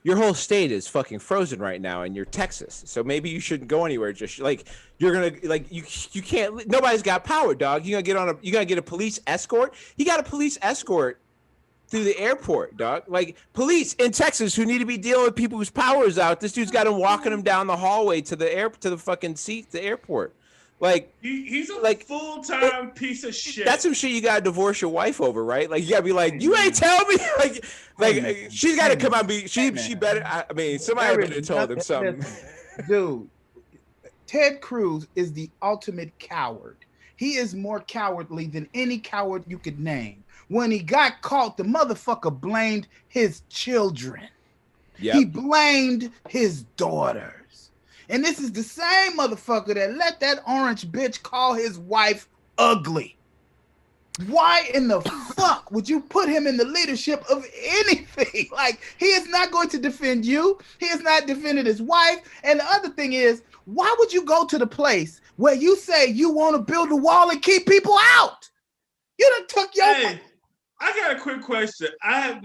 your whole state is fucking frozen right now, and you're Texas, so maybe you shouldn't go anywhere. Just like you're gonna you can't. Nobody's got power, dog. You gotta get a police escort. He got a police escort through the airport, dog. Like, police in Texas who need to be dealing with people whose power is out. This dude's got him walking him down the hallway to the fucking seat, the airport. Like, he's a full-time piece of shit. That's some shit you gotta divorce your wife over, right? Like, you gotta be like, you ain't tell me. like she's gotta come out. She better. I mean, somebody better have told him something. Dude, Ted Cruz is the ultimate coward. He is more cowardly than any coward you could name. When he got caught, the motherfucker blamed his children. Yep. He blamed his daughters. And this is the same motherfucker that let that orange bitch call his wife ugly. Why in the fuck would you put him in the leadership of anything? Like, he is not going to defend you. He has not defended his wife. And the other thing is, why would you go to the place where you say you want to build a wall and keep people out? You done took your... Hey, I got a quick question. I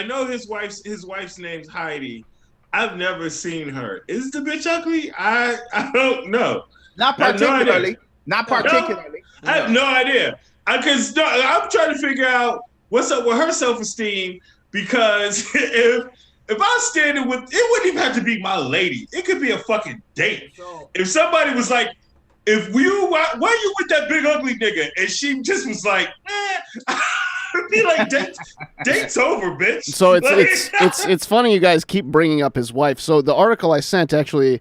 know his wife's name's Heidi. I've never seen her. Is the bitch ugly? I don't know. Not particularly. Not particularly. No, I have no idea. Because I'm trying to figure out what's up with her self-esteem, because if I was standing with, it wouldn't even have to be my lady. It could be a fucking date. If somebody was like, why you with that big ugly nigga? And she just was like, I'd be like, date's over, bitch. So it's funny you guys keep bringing up his wife. So the article I sent actually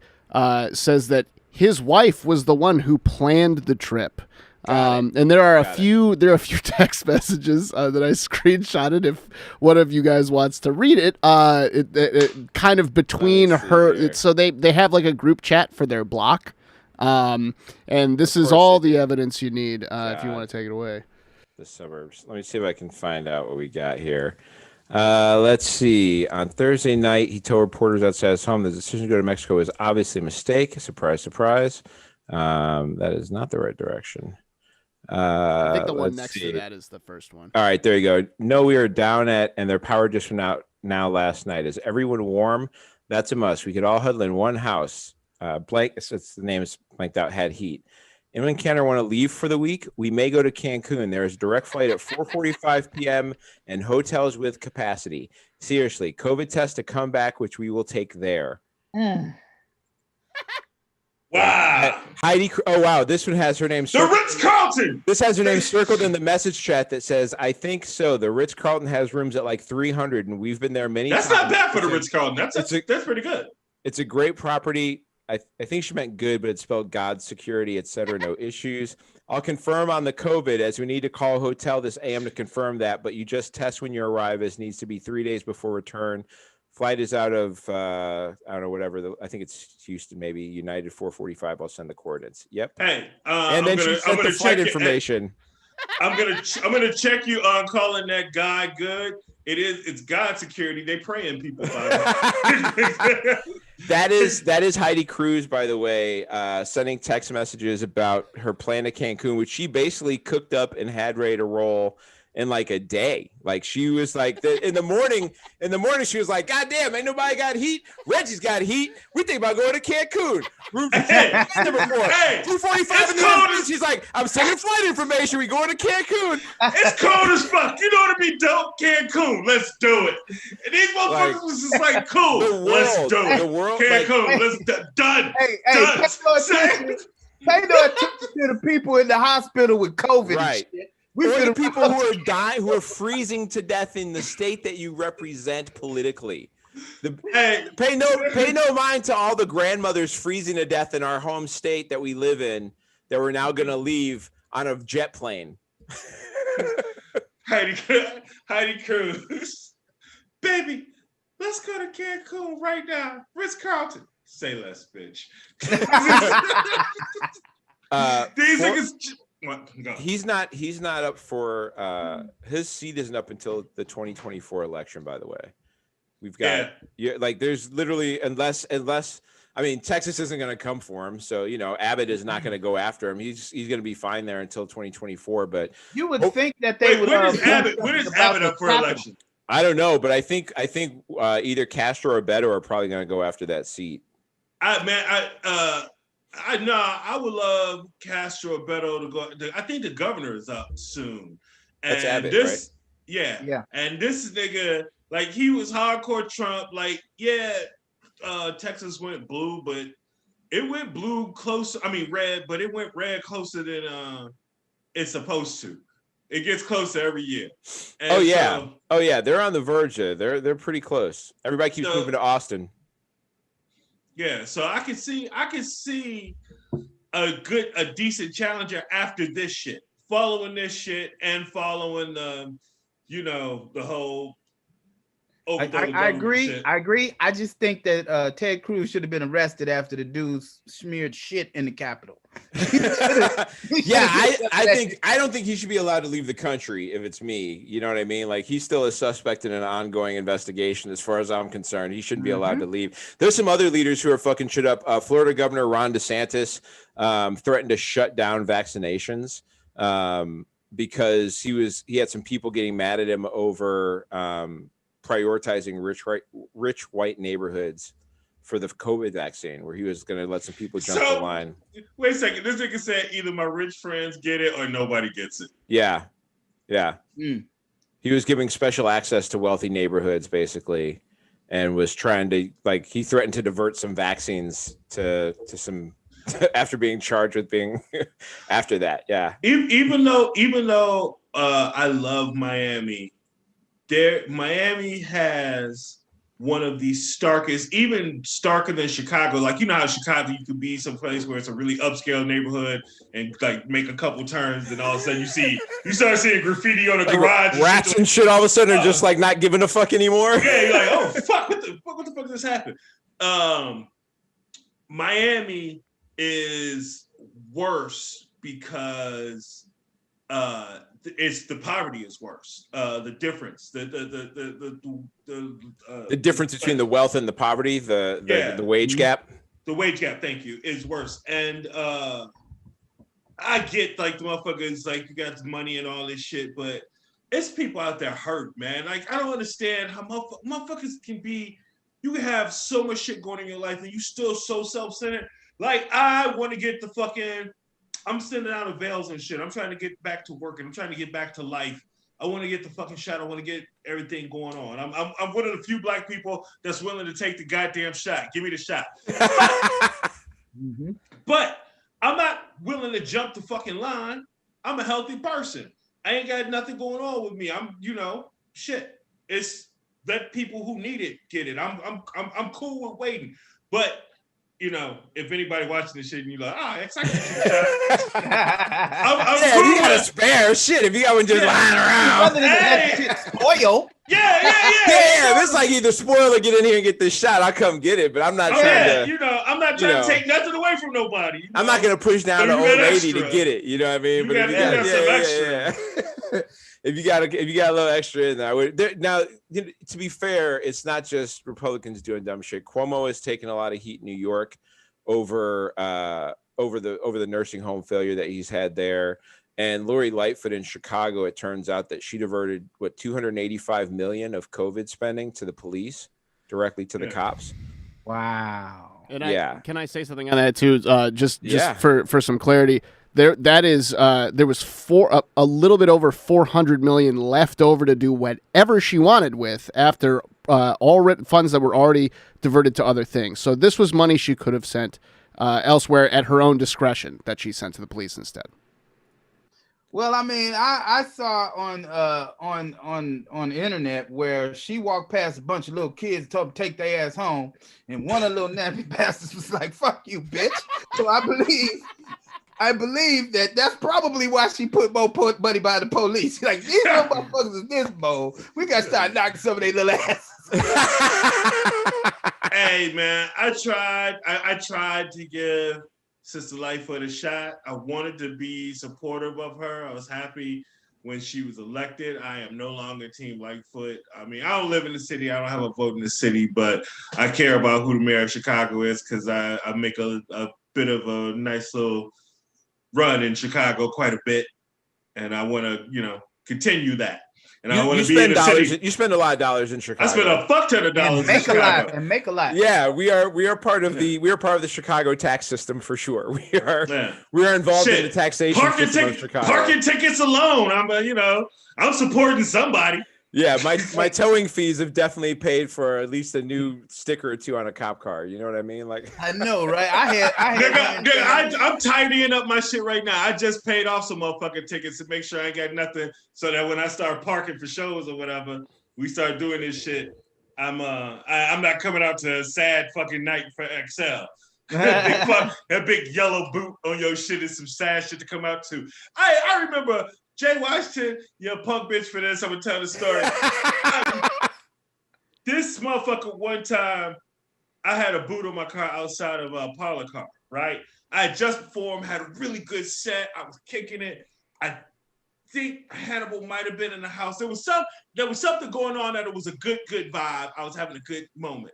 says that his wife was the one who planned the trip. And there are a few text messages that I screenshotted. If one of you guys wants to read it, it kind of between her. So they have like a group chat for their block. And this is all the evidence you need if you want to take it away. The suburbs. Let me see if I can find out what we got here. Let's see. On Thursday night, he told reporters outside his home the decision to go to Mexico was obviously a mistake. Surprise, surprise. That is not the right direction. I think the one next to that is the first one. All right, there you go. No, we are down at, and their power just went out now last night. Is everyone warm? That's a must. We could all huddle in one house. Blank, it's the name is blanked out, had heat. Anyone can or want to leave for the week? We may go to Cancun. There is a direct flight at 4:45 p.m. and hotels with capacity. Seriously, COVID test to come back, which we will take there. Wow. Heidi. Oh, wow. This one has her name. The Ritz-Carlton. This has her name circled in the message chat that says, I think so. The Ritz-Carlton has rooms at like 300, and we've been there many times. That's not bad for the Ritz-Carlton. That's pretty good. It's a great property. I think she meant good, but it's spelled God, security, etc. No issues. I'll confirm on the COVID, as we need to call a hotel this AM to confirm that, but you just test when you arrive, as needs to be 3 days before return. Flight is out of, I don't know, whatever. I think it's Houston, maybe United 4:45. I'll send the coordinates. Yep. Hey, and then she sent the flight information. I'm gonna check you on calling that guy good. It's God security. They praying people. That is Heidi Cruz, by the way, sending text messages about her plan to Cancun, which she basically cooked up and had ready to roll in like a day. Like, she was like, in the morning she was like, God damn, ain't nobody got heat. Reggie's got heat. We think about going to Cancun. Hey, 2:45 in the morning. She's like, I'm sending flight information. We going to Cancun. It's cold as fuck. You know what I mean? Dope. Cancun. Let's do it. And these motherfuckers was just like, cool. Let's do it. The world. Cancun. Let's done. Done. Pay no attention to the people in the hospital with COVID. Right. And shit. Or the people who are dying, who are freezing to death in the state that you represent politically. Pay no mind to all the grandmothers freezing to death in our home state that we live in, that we're now going to leave on a jet plane. Heidi Cruz, baby, let's go to Cancun right now. Ritz-Carlton. Say less, bitch. These niggas. He's not up for his seat isn't up until the 2024 election, by the way. We've got like there's literally unless I mean Texas isn't going to come for him, so Abbott is not going to go after him. He's going to be fine there until 2024, but you would think that they would. When is Abbott up for election? I don't know, but I think either Castro or Beto are probably going to go after that seat. I would love Castro or Beto to go. I think the governor is up soon. And that's Abbott, right? Yeah. And this nigga, like, he was hardcore Trump. Like, Texas went blue, but it went blue closer. I mean, red, but it went red closer than it's supposed to. It gets closer every year. And they're on the verge. They're pretty close. Everybody keeps moving to Austin. Yeah, so I can see a decent challenger after this shit, following this shit and following the whole I agree. I agree. I just think that Ted Cruz should have been arrested after the dudes smeared shit in the Capitol. Yeah, I don't think he should be allowed to leave the country if it's me. You know what I mean? Like, he's still a suspect in an ongoing investigation. As far as I'm concerned, he shouldn't be allowed to leave. There's some other leaders who are fucking shit up. Florida Governor Ron DeSantis threatened to shut down vaccinations because he had some people getting mad at him over prioritizing rich white neighborhoods for the COVID vaccine, where he was going to let some people jump the line. Wait a second. This nigga said either my rich friends get it or nobody gets it. Yeah. He was giving special access to wealthy neighborhoods, basically, and was trying to, like, he threatened to divert some vaccines to some after being charged with being after that. Yeah. Even though I love Miami, Miami has one of the starkest, even starker than Chicago. Like, you know how Chicago, you could be someplace where it's a really upscale neighborhood and like make a couple turns, and all of a sudden you start seeing graffiti on the garage. Rats and shit all of a sudden are just like not giving a fuck anymore. Yeah, you're like, oh fuck, what the fuck just happened? Miami is worse because it's the poverty is worse. The difference, the difference between the wealth and the poverty, the wage gap. The wage gap, thank you, is worse. And I get, like, the motherfuckers, like, you got the money and all this shit, but it's people out there hurt, man. Like, I don't understand how motherfuckers can be. You can have so much shit going in your life and you still so self-centered. Like, I want to get the fucking. I'm sending out avails and shit. I'm trying to get back to work and I'm trying to get back to life. I want to get the fucking shot. I want to get everything going on. I'm one of the few black people that's willing to take the goddamn shot. Give me the shot. But I'm not willing to jump the fucking line. I'm a healthy person. I ain't got nothing going on with me. I'm, shit. It's let people who need it get it. I'm cool with waiting. But if anybody watching this shit and you're like, it's like if you got a spare shit, if you got one just lying around. Spoil. Yeah. It's like either spoil or get in here and get this shot. I'll come get it, but I'm not trying to. I'm not trying to take nothing away from nobody. I'm not gonna push down the old lady to get it. You know what I mean? But if you got some extra. If you got a little extra in there, now to be fair, it's not just Republicans doing dumb shit. Cuomo has taken a lot of heat in New York over the nursing home failure that he's had there, and Lori Lightfoot in Chicago. It turns out that she diverted $285 million of COVID spending to the police directly to the cops. Wow. And can I say something on that too? Just for some clarity. There was a little bit over $400 million left over to do whatever she wanted with after all funds that were already diverted to other things. So this was money she could have sent elsewhere at her own discretion that she sent to the police instead. Well, I mean, I saw on the internet where she walked past a bunch of little kids, told them to take their ass home, and one of the little nappy bastards was like, "Fuck you, bitch." So I believe that's probably why she put Buddy by the police. Like, these little motherfuckers in this bowl, we got to start knocking some of their little asses. Hey, man, I tried to give Sister Lightfoot a shot. I wanted to be supportive of her. I was happy when she was elected. I am no longer Team Lightfoot. I mean, I don't live in the city. I don't have a vote in the city, but I care about who the mayor of Chicago is because I make a bit of a nice little run in Chicago quite a bit, and I want to, continue that. And I want to be in the city. You spend a lot of dollars in Chicago. I spend a fuck ton of dollars in Chicago. Make a lot. Yeah, we are part of the Chicago tax system for sure. We are involved in the taxation system of Chicago. Parking tickets alone. I'm supporting somebody. Yeah, my towing fees have definitely paid for at least a new sticker or two on a cop car. You know what I mean? Like, I know, right? I'm tidying up my shit right now. I just paid off some motherfucking tickets to make sure I ain't got nothing, so that when I start parking for shows or whatever, we start doing this shit. I'm not coming out to a sad fucking night for XL. That big yellow boot on your shit is some sad shit to come out to. I remember. Jay Washington, you're a punk bitch for this. I'm gonna tell the story. This motherfucker one time, I had a boot on my car outside of a parlor car, right? I had just performed, had a really good set. I was kicking it. I think Hannibal might have been in the house. There was something going on that it was a good vibe. I was having a good moment.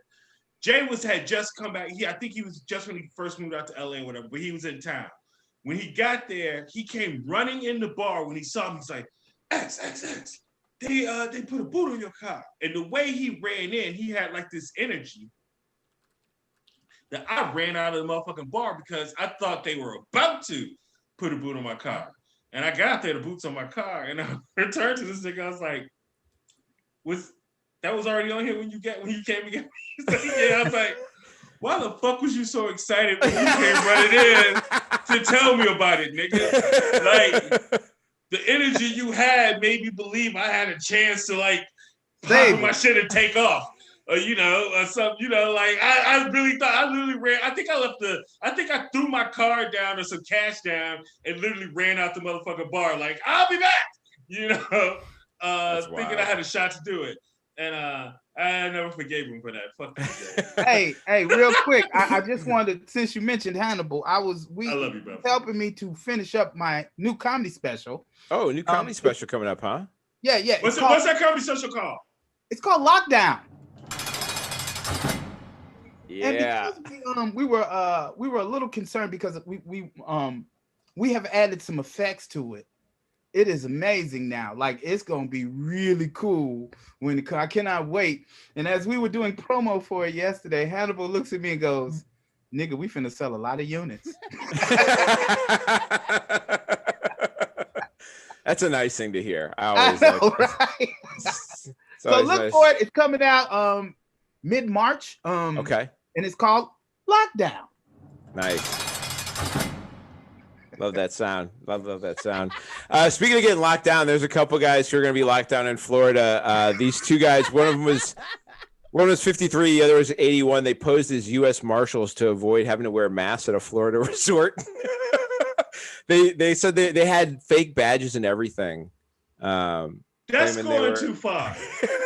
Jay had just come back. I think he was just when he first moved out to LA or whatever, but he was in town. When he got there, he came running in the bar. When he saw me, he's like, X. They put a boot on your car. And the way he ran in, he had like this energy that I ran out of the motherfucking bar because I thought they were about to put a boot on my car. And I got there, the boot's on my car, and I returned to this nigga. I was like, that was already on here when you came again? Like, yeah, I was like, why the fuck was you so excited when you came running in to tell me about it, nigga? Like, the energy you had made me believe I had a chance to like pop my shit and take off. Or something, like I really thought I literally ran. I think I threw my card down or some cash down and literally ran out the motherfucking bar. Like, I'll be back, thinking I had a shot to do it. And I never forgave him for that. Fuck that. Hey, real quick, I just wanted, since you mentioned Hannibal, I love you, bro. Helping me to finish up my new comedy special. Oh, new comedy special coming up, huh? Yeah. What's that comedy special called? It's called Lockdown. Yeah. And because we were a little concerned because we have added some effects to it. It is amazing now. Like, it's gonna be really cool when I cannot wait. And as we were doing promo for it yesterday, Hannibal looks at me and goes, "Nigga, we finna sell a lot of units." That's a nice thing to hear. I know, right? So look for it. It's coming out mid-March. Okay. And it's called Lockdown. Nice. Love that sound. Love that sound. Speaking of getting locked down, there's a couple guys who are going to be locked down in Florida. These two guys, one was 53, the other was 81. They posed as U.S. Marshals to avoid having to wear masks at a Florida resort. They said they had fake badges and everything. That's going too far.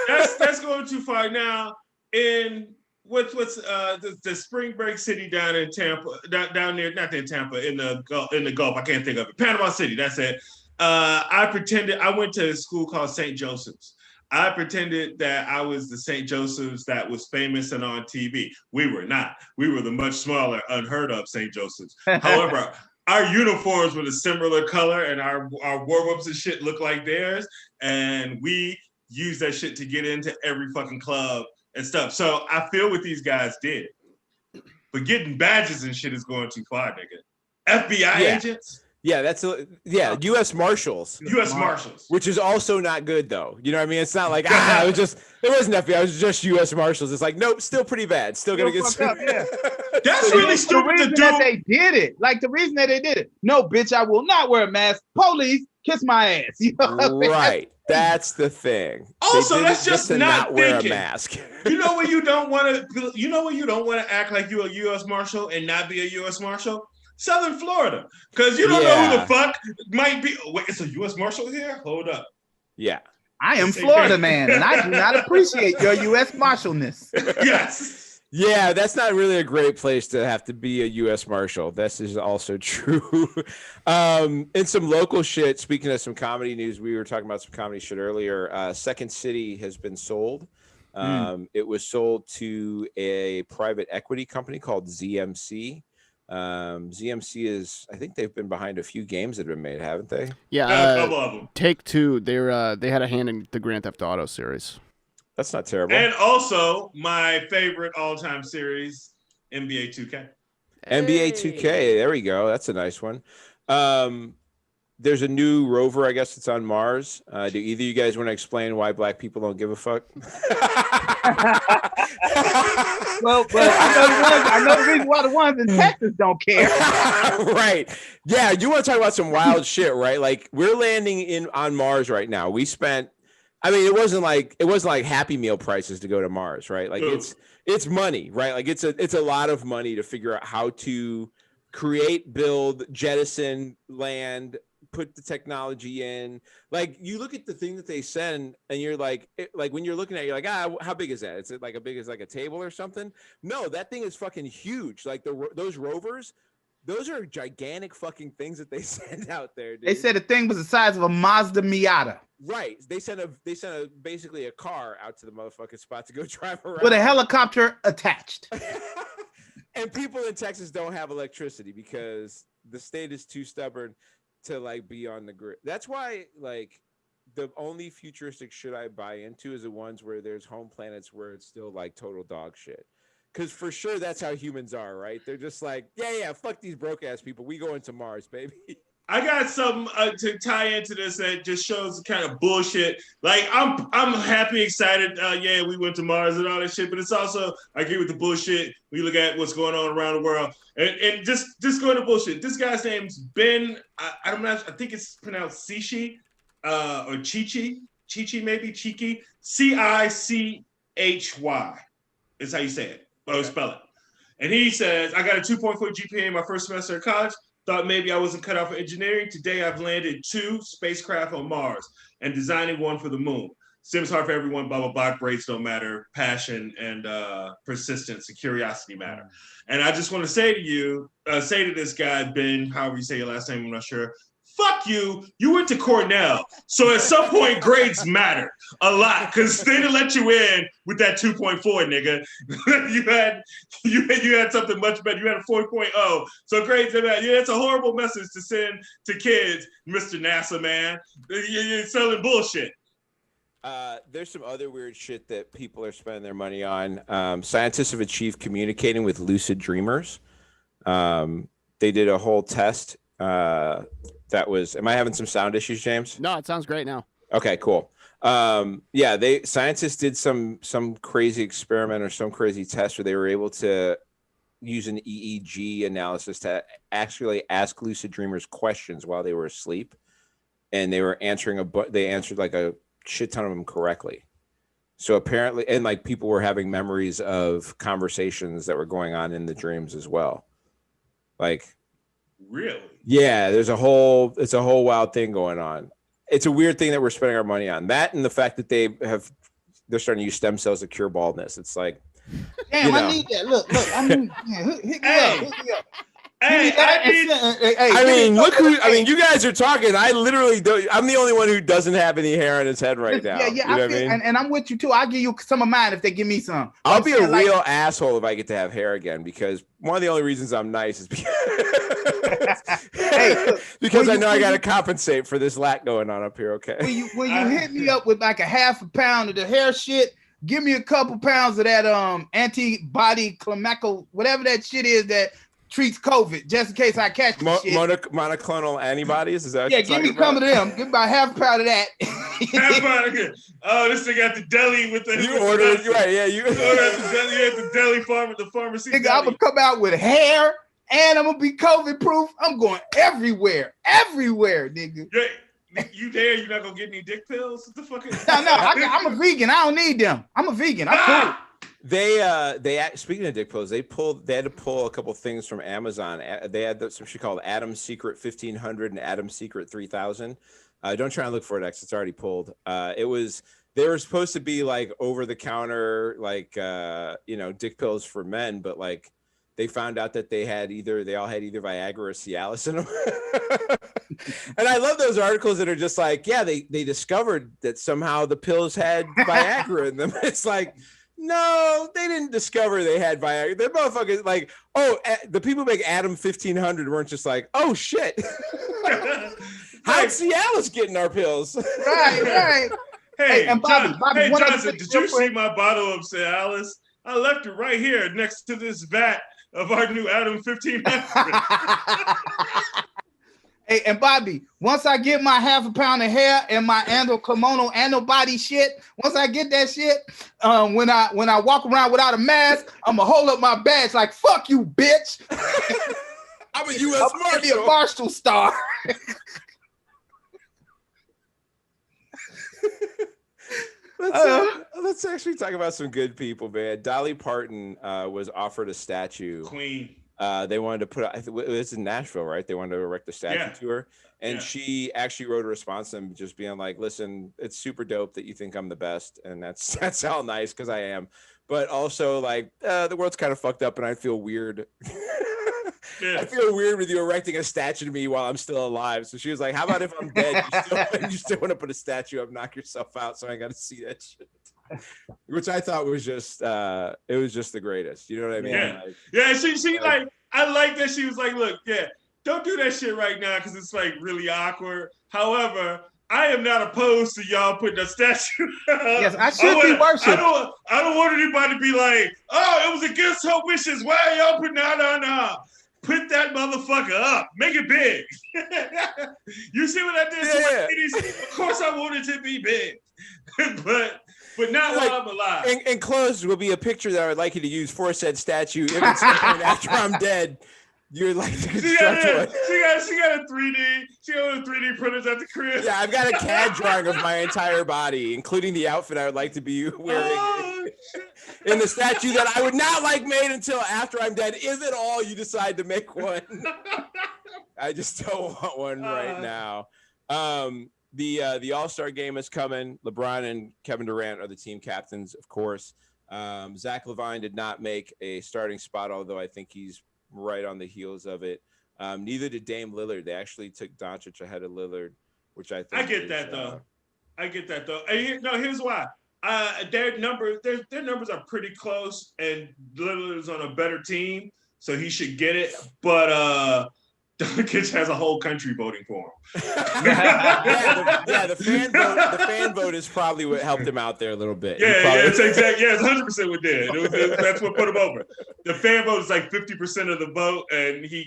That's going too far. Now, in what's the spring break city down in Tampa, down there, not in Tampa, in the Gulf, I can't think of it. Panama City, that's it. I went to a school called St. Joseph's. I pretended that I was the St. Joseph's that was famous and on TV. We were not. We were the much smaller, unheard of St. Joseph's. However, our uniforms were the similar color and our warm-ups and shit looked like theirs. And we used that shit to get into every fucking club and stuff. So I feel what these guys did. But getting badges and shit is going too far, nigga. FBI agents? Yeah, U.S. Marshals. U.S. Marshals. Which is also not good, though. You know what I mean? It's not like, it wasn't FBI, it was just U.S. Marshals. It's like, nope, still pretty bad. Still going to get sued. Yeah. That's really stupid to do. They did it. Like, the reason that they did it. No, bitch, I will not wear a mask. Police, kiss my ass. You know right. That's the thing. Also, that's just not wear thinking. A mask. You know when you don't want to act like you're a U.S. Marshal and not be a U.S. Marshal? Southern Florida, because you don't know who the fuck might be. Wait, it's a U.S. Marshal here? Hold up. Yeah. I am Florida man, and I do not appreciate your U.S. Marshalness. Yes. Yeah, that's not really a great place to have to be a U.S. Marshal. This is also true. In some local shit, speaking of some comedy news, we were talking about some comedy shit earlier. Second City has been sold. It was sold to a private equity company called ZMC. ZMC is, I think they've been behind a few games that have been made, haven't they? Yeah, a couple of them. Take-Two, they had a hand in the Grand Theft Auto series. That's not terrible. And also my favorite all-time series, NBA 2K. NBA 2K, there we go. That's a nice one. There's a new rover, I guess it's on Mars. Do either of you guys want to explain why black people don't give a fuck? Well, but I know the reason why the ones in Texas don't care. Right. Yeah, you want to talk about some wild shit, right? Like, we're landing on Mars right now. We spent, it wasn't like Happy Meal prices to go to Mars, right? Like, it's money, right? Like, it's a lot of money to figure out how to create, build, jettison, land, put the technology in. Like you look at the thing that they send and you're like when you're looking at it, you're like, how big is that? Is it like big as like a table or something? No, that thing is fucking huge. Like those rovers, those are gigantic fucking things that they send out there, dude. They said the thing was the size of a Mazda Miata. Right. They sent basically a car out to the motherfucking spot to go drive around with a helicopter attached. And people in Texas don't have electricity because the state is too stubborn to like be on the grid. That's why like the only futuristic shit I buy into is the ones where there's home planets where it's still like total dog shit. Because for sure, that's how humans are, right? They're just like, yeah, fuck these broke ass people. We going to Mars, baby. I got something to tie into this that just shows the kind of bullshit. Like I'm happy, excited. Yeah, we went to Mars and all that shit. But it's also I agree with the bullshit. We look at what's going on around the world and just going to bullshit. This guy's name's Ben. I don't know. I think it's pronounced Cici or Chichi maybe Chiki. Cichy is how you say it. Or spell it. And he says, I got a 2.4 GPA in my first semester of college. Thought maybe I wasn't cut out for engineering. Today I've landed 2 spacecraft on Mars and designing one for the moon. Seems hard for everyone, blah, blah, blah. Grades don't matter. Passion and persistence and curiosity matter. And I just want to say to you, say to this guy, Ben, however you say your last name, I'm not sure. Fuck you. You went to Cornell. So at some point, grades matter a lot because they didn't let you in with that 2.4, nigga. you had something much better. You had a 4.0. So grades matter. Yeah, it's a horrible message to send to kids, Mr. NASA, man. You're selling bullshit. There's some other weird shit that people are spending their money on. Scientists have achieved communicating with lucid dreamers. They did a whole test. That was, am I having some sound issues, James? No, it sounds great now. Okay, cool. Scientists did some crazy experiment or some crazy test where they were able to use an EEG analysis to actually ask lucid dreamers questions while they were asleep. And they were answering they answered like a shit ton of them correctly. So apparently, and like people were having memories of conversations that were going on in the dreams as well. Like, really? Yeah, it's a whole wild thing going on. It's a weird thing that we're spending our money on. That and the fact that they're starting to use stem cells to cure baldness. It's like, damn, I need that. Look, I mean, hit me up. You guys are talking. I literally don't. I'm the only one who doesn't have any hair on his head right now. Yeah, you know what I mean? And I'm with you too. I'll give you some of mine if they give me some. I'll be a real asshole if I get to have hair again because one of the only reasons I'm nice is because, because I know I got to compensate for this lack going on up here. Okay. When you hit me up with like a half a pound of the hair shit, give me a couple pounds of that antibody climaco, whatever that shit is that treats COVID, just in case I catch the shit. Monoclonal antibodies, is that? Yeah, give me some of them. Give me about half a pound of that. Half pound of it. Oh, this thing got the deli with the. You ordered right? Yeah, you ordered at the deli. You at the deli farm at the pharmacy. Nigga, I'm gonna come out with hair, and I'm gonna be COVID proof. I'm going everywhere, nigga. Yeah. You there? You not gonna get any dick pills? What the fuck is No, I'm a vegan. I don't need them. I'm a vegan. I'm cool. They speaking of dick pills, they had to pull a couple things from Amazon. They had some shit called Adam's Secret 1500 and Adam's Secret 3000. Don't try and look for it, X. It's already pulled. They were supposed to be like over the counter, like dick pills for men, but like they found out that they all had either Viagra or Cialis in them. And I love those articles that are just like, yeah, they discovered that somehow the pills had Viagra in them. It's like, no, they didn't discover they had Viagra. They're motherfuckers like, the people who make Adam 1500 weren't just like, oh shit. How'd Cialis get in our pills? Right. Hey, and Bobby, Johnson, did you see my bottle of Cialis? I left it right here next to this vat of our new Adam 1500. Hey, and Bobby, once I get my half a pound of hair and my anti-clonal antibody shit, once I get that shit, when I walk around without a mask, I'm gonna hold up my badge like, fuck you, bitch. I'm a U.S. Marshal. Be a Marshall star. Let's actually talk about some good people, man. Dolly Parton was offered a statue. Queen. They wanted to put, it's in Nashville, right? They wanted to erect a statue to her. And she actually wrote a response to them just being like, listen, it's super dope that you think I'm the best. And that's all nice because I am. But also, like, the world's kind of fucked up and I feel weird. I feel weird with you erecting a statue to me while I'm still alive. So she was like, how about if I'm dead, you still want to put a statue up, knock yourself out so I got to see that shit. Which I thought was just, it was just the greatest. You know what I mean? Yeah, she like, I like that she was like, look, don't do that shit right now because it's like really awkward. However, I am not opposed to y'all putting a statue. Yes, I should be worshipped. I don't want anybody to be like, oh, it was against her wishes. Why are y'all putting no. Put that motherfucker up. Make it big. You see what I did to my ladies? Of course I wanted to be big. but not while I'm alive. Enclosed will be a picture that I would like you to use for said statue. If it's after I'm dead, you're like she got a 3D. She got a 3D printers at the crib. Yeah, I've got a CAD drawing of my entire body, including the outfit I would like to be wearing in the statue that I would not like made until after I'm dead. If at all you decide to make one, I just don't want one right now. The All-Star game is coming. LeBron and Kevin Durant are the team captains, of course. Zach LaVine did not make a starting spot, although I think he's right on the heels of it. Neither did Dame Lillard. They actually took Doncic ahead of Lillard, which I think I get that though. No, here's why. Their numbers are pretty close, and Lillard's on a better team, so he should get it. But Doncic has a whole country voting for him. The fan vote is probably what helped him out there a little bit. It's exactly. Yeah, it's 100% what did. That's what put him over. The fan vote is like 50% of the vote, and he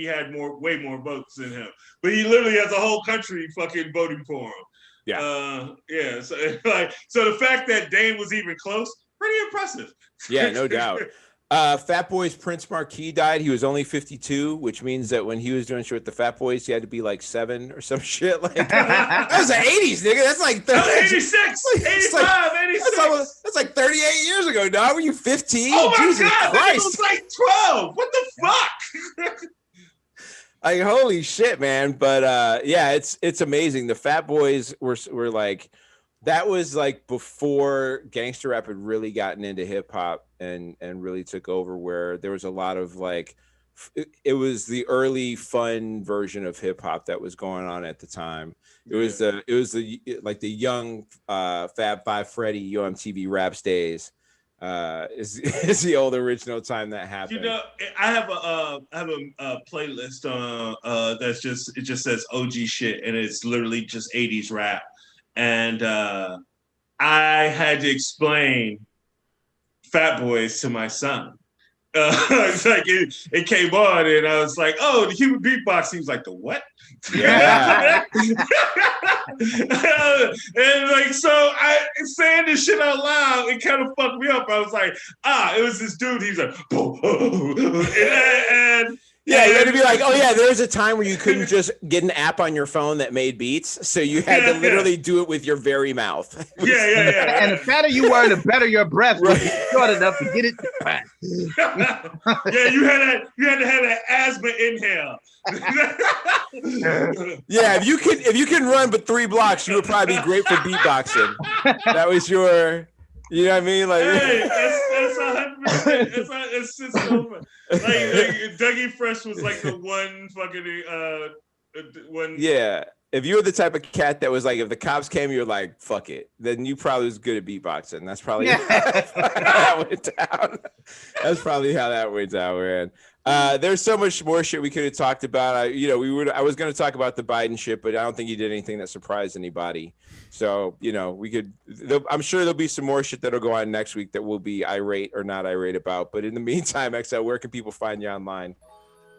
had way more votes than him. But he literally has a whole country fucking voting for him. Yeah. So the fact that Dame was even close, pretty impressive. Yeah, no doubt. Fat Boy's Prince Marquis died. He was only 52, which means that when he was doing shit with the Fat Boys, he had to be like 7 or some shit. Like that was the 80s, nigga. That's like 86, 85, 86. That's like 38 years ago, dog. Were you 15? Oh my Jesus God, Christ. It was like 12. What the fuck? Like, holy shit, man. But it's amazing. The Fat Boys were like, that was like before gangster rap had really gotten into hip hop and really took over, where there was a lot of like, it was the early fun version of hip hop that was going on at the time. It was the young Fab Five Freddy UMTV Raps days. Is the old original time that happened. You know, I have a playlist that's just says OG shit, and it's literally just 80s rap. And I had to explain Fat Boys to my son. It's like it came on, and I was like, "Oh, the human beatbox." He was like, "The what?" Yeah. And like, so I saying this shit out loud, it kind of fucked me up. I was like, it was this dude. He's like, and yeah, you had to be like, oh yeah, there was a time where you couldn't just get an app on your phone that made beats, so you had to literally do it with your very mouth. Yeah. And the fatter you were, the better your breath was short enough to get it. Yeah, you had to have that asthma inhale. Yeah, if you can run but 3 blocks, you would probably be great for beatboxing. That was your, you know what I mean? Like, hey, that's 100%. It's just over. Like Dougie Fresh was like the one fucking one. Yeah, if you were the type of cat that was like, if the cops came, you're like, fuck it, then you probably was good at beatboxing. That's probably how that went down. That's probably how that went down, man. There's so much more shit we could have talked about. I was going to talk about the Biden shit, but I don't think he did anything that surprised anybody. So, I'm sure there'll be some more shit that'll go on next week that we'll be irate or not irate about. But in the meantime, XL, where can people find you online?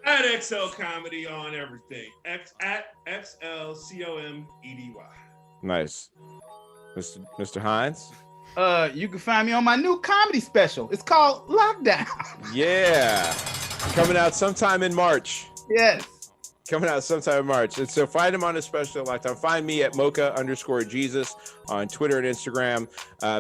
At XL Comedy on everything. At XLCOMEDY. Nice. Mr. Hines? You can find me on my new comedy special. It's called Lockdown. Yeah. Coming out sometime in March. Yes. Coming out sometime in March. And so find him on his special Lockdown. Find me at mocha_Jesus on Twitter and Instagram.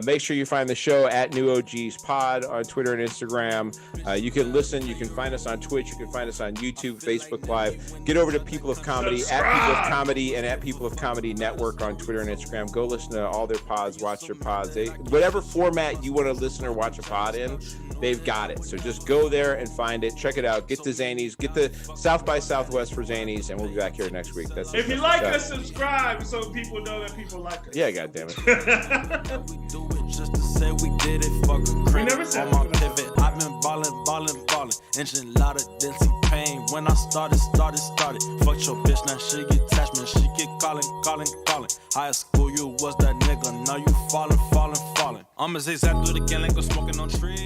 Make sure you find the show at New OGs Pod on Twitter and Instagram. You can listen. You can find us on Twitch. You can find us on YouTube, Facebook Live. Get over to People of Comedy, at People of Comedy, and at People of Comedy Network on Twitter and Instagram. Go listen to all their pods. Watch their pods. Whatever format you want to listen or watch a pod in, they've got it. So just go there and find it. Check it out. Get the Zanies. Get the South by Southwest for Zanies, and we'll be back here next week. That's if you like us, subscribe so people know that people like us. Yeah, goddammit. Just to say we did it, fuck a We never said on my pivot. I've been ballin'. Engine louder than T-Pain. When I started. Fuck your bitch, now she get attachment. She get calling. High school, you was that nigga. Now you falling. I'm a zigzag through the gang like I'm smoking on trees.